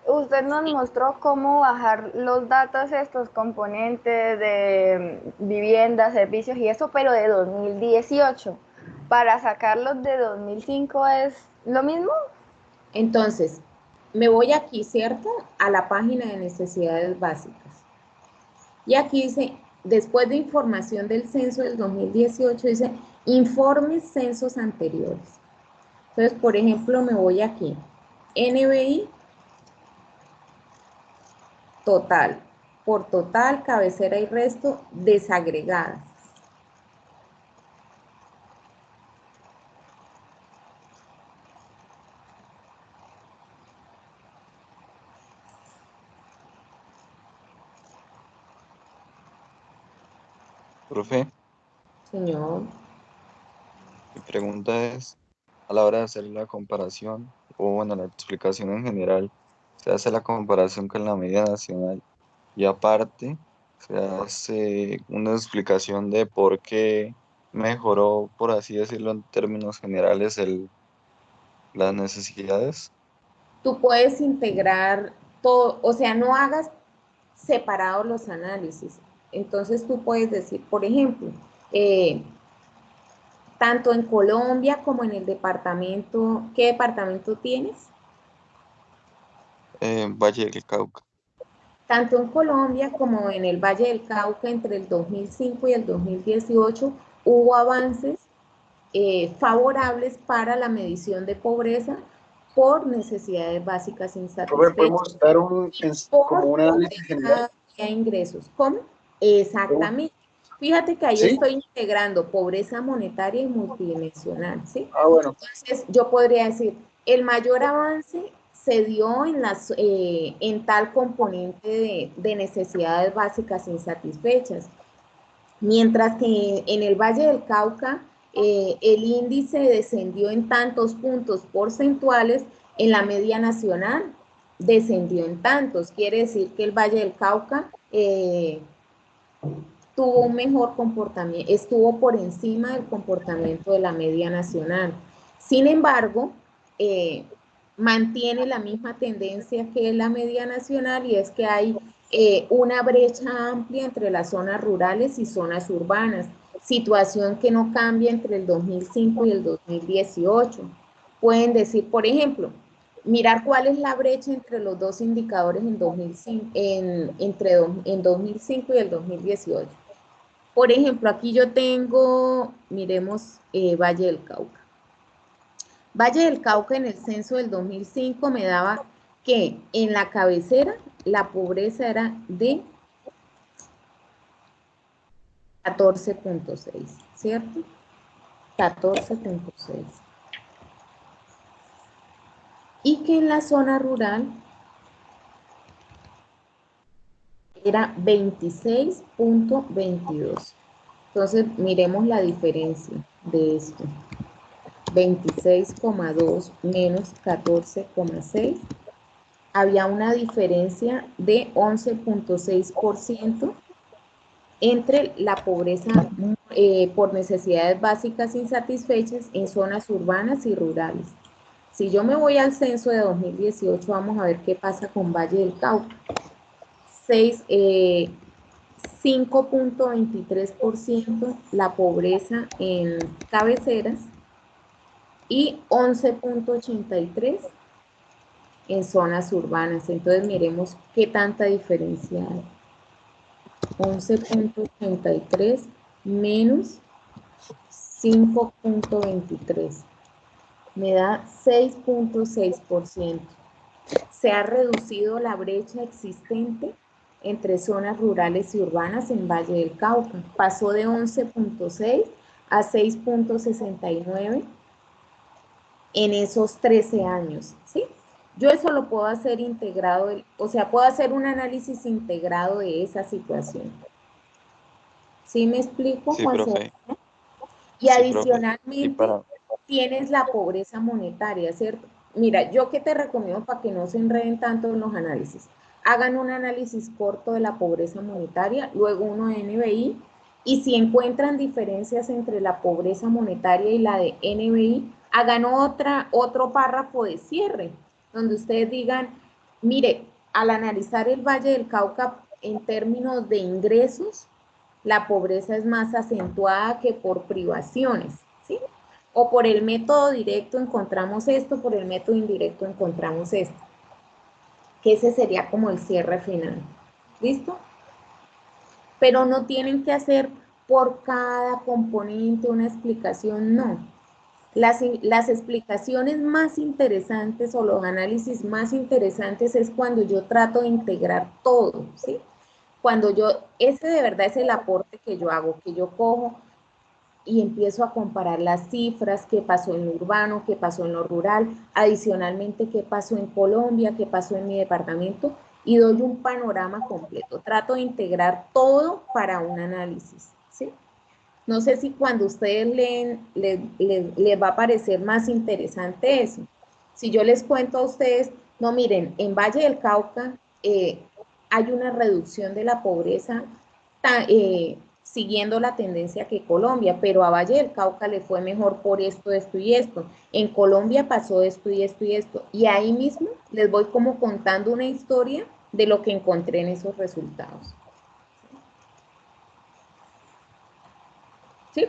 Usted nos mostró cómo bajar los datos, estos componentes de vivienda, servicios y eso, pero de 2018. Para sacarlos de 2005 es lo mismo. Entonces, me voy aquí, ¿cierto? A la página de necesidades básicas. Y aquí dice, después de información del censo del 2018, dice, informes censos anteriores. Entonces, por ejemplo, me voy aquí. NBI total. Por total, cabecera y resto, desagregadas. profe, Señor. mi pregunta es, a la hora de hacer la comparación, o bueno, la explicación en general, se hace la comparación con la media nacional y aparte se hace una explicación de por qué mejoró, por así decirlo, en términos generales, las necesidades. Tú puedes integrar todo, o sea, no hagas separados los análisis. Entonces tú puedes decir, por ejemplo, tanto en Colombia como en el departamento, ¿qué departamento tienes? Valle del Cauca. Tanto en Colombia como en el Valle del Cauca, entre el 2005 y el 2018, hubo avances favorables para la medición de pobreza por necesidades básicas Robert, ¿podemos insatisfechas, dar como un por análisis general? pobreza e ingresos. ¿Cómo? Exactamente. Fíjate que ahí ¿Sí? estoy integrando pobreza monetaria y multidimensional, ¿sí? Ah, bueno. Entonces, yo podría decir, el mayor avance se dio en tal componente de necesidades básicas insatisfechas, mientras que en el Valle del Cauca el índice descendió en tantos puntos porcentuales, en la media nacional descendió en tantos. Quiere decir que el Valle del Cauca tuvo un mejor comportamiento, estuvo por encima del comportamiento de la media nacional. Sin embargo, mantiene la misma tendencia que la media nacional, y es que hay una brecha amplia entre las zonas rurales y zonas urbanas, situación que no cambia entre el 2005 y el 2018. Pueden decir, por ejemplo, mirar cuál es la brecha entre los dos indicadores en 2005 y el 2018. Por ejemplo, aquí yo tengo, miremos, Valle del Cauca. Valle del Cauca en el censo del 2005 me daba que en la cabecera la pobreza era de 14.6, ¿cierto? 14.6. Y que en la zona rural era 26.22. Entonces, miremos la diferencia de esto. 26,2 menos 14,6. Había una diferencia de 11.6% entre la pobreza por necesidades básicas insatisfechas en zonas urbanas y rurales. Si yo me voy al censo de 2018, vamos a ver qué pasa con Valle del Cauca. 5.23% la pobreza en cabeceras y 11.83% en zonas urbanas. Entonces miremos qué tanta diferencia hay. 11.83 menos 5.23 me da 6.6%. Se ha reducido la brecha existente entre zonas rurales y urbanas en Valle del Cauca. Pasó de 11.6 a 6.69 en esos 13 años, ¿sí? Yo eso lo puedo hacer integrado, o sea, puedo hacer un análisis integrado de esa situación. ¿Sí me explico, Sí, Juan profe. Sebastián? Y Sí, profe. adicionalmente tienes la pobreza monetaria, ¿cierto? Mira, yo que te recomiendo para que no se enreden tanto en los análisis. Hagan un análisis corto de la pobreza monetaria, luego uno de NBI, y si encuentran diferencias entre la pobreza monetaria y la de NBI, hagan otro párrafo de cierre, donde ustedes digan, mire, al analizar el Valle del Cauca en términos de ingresos, la pobreza es más acentuada que por privaciones, ¿sí? O por el método directo encontramos esto, por el método indirecto encontramos esto. Que ese sería como el cierre final. ¿Listo? Pero no tienen que hacer por cada componente una explicación, no. Las explicaciones más interesantes o los análisis más interesantes es cuando yo trato de integrar todo, ¿sí? Ese de verdad es el aporte que yo hago, que yo cojo y empiezo a comparar las cifras, qué pasó en lo urbano, qué pasó en lo rural, adicionalmente qué pasó en Colombia, qué pasó en mi departamento, y doy un panorama completo. Trato de integrar todo para un análisis, ¿sí? No sé si cuando ustedes leen les va a parecer más interesante eso. Si yo les cuento a ustedes, no, miren, en Valle del Cauca hay una reducción de la pobreza siguiendo la tendencia que Colombia, pero a Valle del Cauca le fue mejor por esto, esto y esto. En Colombia pasó esto y esto y esto. Y ahí mismo les voy como contando una historia de lo que encontré en esos resultados. ¿Sí?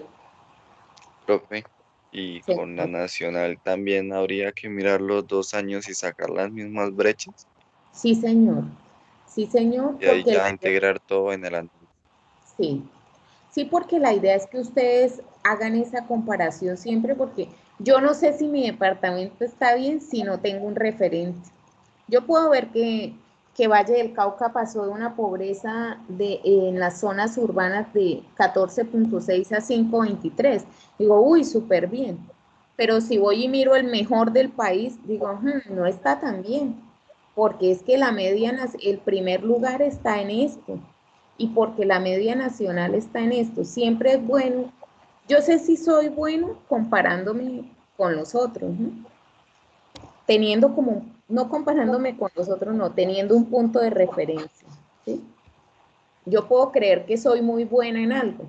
Profe, y Sí. con la nacional también habría que mirar los 2 años y sacar las mismas brechas Sí, señor. Sí, señor, y ahí porque ya integrar todo en el análisis. sí. Sí, porque la idea es que ustedes hagan esa comparación siempre, porque yo no sé si mi departamento está bien si no tengo un referente. Yo puedo ver que Valle del Cauca pasó de una pobreza en las zonas urbanas de 14.6 a 5.23. Digo, uy, súper bien. Pero si voy y miro el mejor del país, digo, no está tan bien. Porque es que la media, el primer lugar está en esto. Y porque la media nacional está en esto. Siempre es bueno. Yo sé si soy bueno comparándome con los otros, ¿no? Teniendo como, no comparándome con los otros, no, teniendo un punto de referencia, ¿sí? Yo puedo creer que soy muy buena en algo,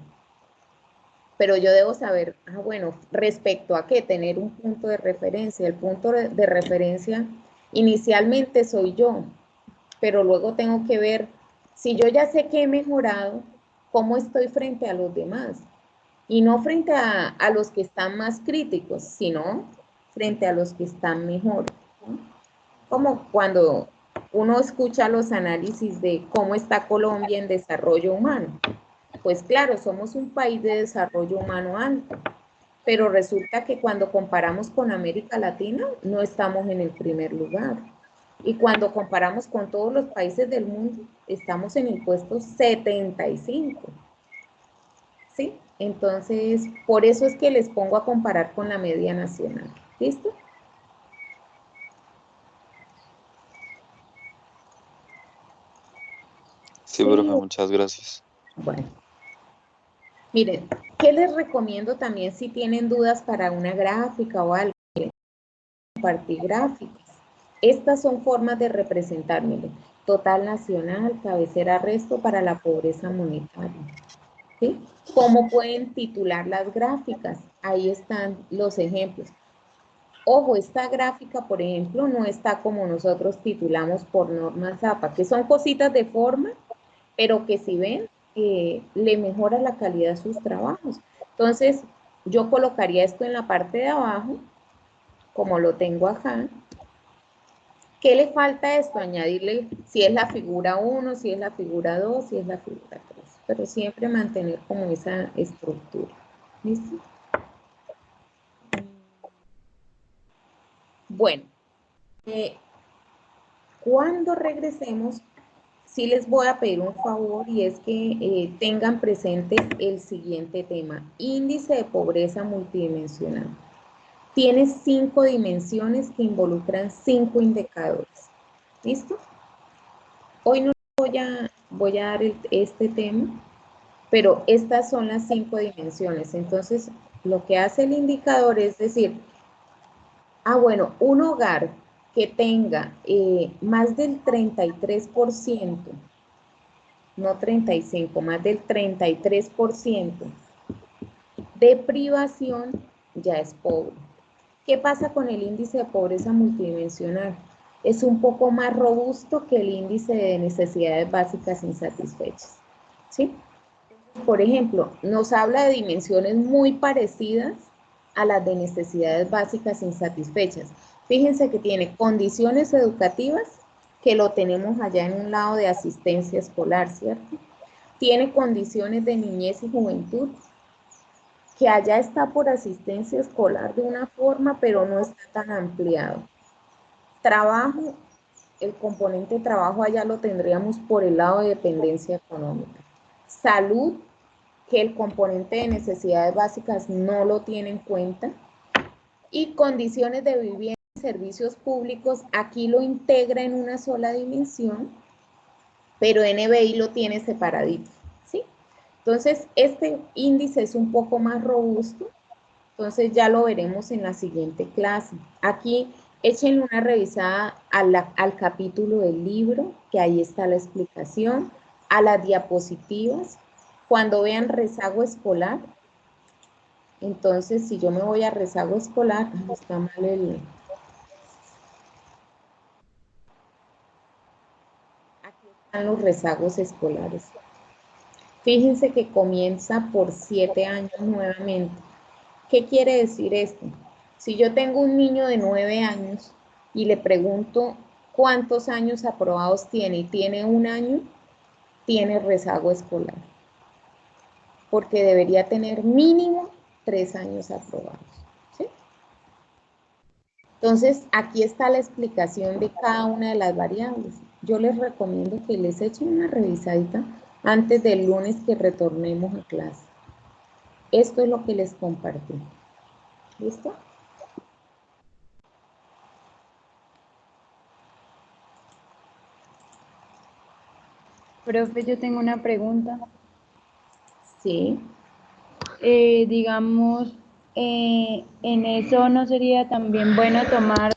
pero yo debo saber, bueno, respecto a qué, tener un punto de referencia. El punto de referencia inicialmente soy yo, pero luego tengo que ver, si yo ya sé que he mejorado, cómo estoy frente a los demás. Y no frente a los que están más críticos, sino frente a los que están mejor, ¿no? Como cuando uno escucha los análisis de cómo está Colombia en desarrollo humano. Pues claro, somos un país de desarrollo humano alto, pero resulta que cuando comparamos con América Latina, no estamos en el primer lugar. Y cuando comparamos con todos los países del mundo, estamos en el puesto 75. ¿Sí? Entonces, por eso es que les pongo a comparar con la media nacional. ¿Listo? Sí, Sí. profe, muchas gracias. Bueno, miren, ¿qué les recomiendo también si tienen dudas para una gráfica o algo? Compartir gráficas. Estas son formas de representar, miren, total nacional, cabecera resto para la pobreza monetaria. ¿Sí? ¿Cómo pueden titular las gráficas? Ahí están los ejemplos. Ojo, esta gráfica, por ejemplo, no está como nosotros titulamos por norma Zapa, que son cositas de forma, pero que si ven, le mejora la calidad de sus trabajos. Entonces, yo colocaría esto en la parte de abajo, como lo tengo acá. ¿Qué le falta a esto? Añadirle si es la figura 1, si es la figura 2, si es la figura 3, pero siempre mantener como esa estructura. ¿Listo? Bueno, cuando regresemos, sí les voy a pedir un favor y es que tengan presente el siguiente tema, índice de pobreza multidimensional. Tiene 5 dimensiones que involucran 5 indicadores. ¿Listo? Hoy no voy a dar este tema, pero estas son las 5 dimensiones. Entonces, lo que hace el indicador es decir, bueno, un hogar que tenga más del 33%, no 35, más del 33% de privación, ya es pobre. ¿Qué pasa con el índice de pobreza multidimensional? Es un poco más robusto que el índice de necesidades básicas insatisfechas, ¿sí? Por ejemplo, nos habla de dimensiones muy parecidas a las de necesidades básicas insatisfechas. Fíjense que tiene condiciones educativas, que lo tenemos allá en un lado de asistencia escolar, ¿cierto? Tiene condiciones de niñez y juventud, que allá está por asistencia escolar de una forma, pero no está tan ampliado. Trabajo, el componente trabajo allá lo tendríamos por el lado de dependencia económica. Salud, que el componente de necesidades básicas no lo tiene en cuenta. Y condiciones de vivienda y servicios públicos, aquí lo integra en una sola dimensión, pero NBI lo tiene separadito, ¿sí? Entonces, este índice es un poco más robusto, entonces ya lo veremos en la siguiente clase. Aquí échenle una revisada al capítulo del libro, que ahí está la explicación, a las diapositivas. Cuando vean rezago escolar, entonces si yo me voy a rezago escolar, está mal el... los rezagos escolares. Fíjense que comienza por 7 años nuevamente. ¿Qué quiere decir esto? Si yo tengo un niño de 9 años y le pregunto cuántos años aprobados tiene y tiene 1 año, tiene rezago escolar, porque debería tener mínimo 3 años aprobados. ¿Sí? Entonces, aquí está la explicación de cada una de las variables. Yo les recomiendo que les echen una revisadita antes del lunes que retornemos a clase. Esto es lo que les compartí. ¿Listo? Profe, yo tengo una pregunta. Sí. Digamos, en eso no sería también bueno tomar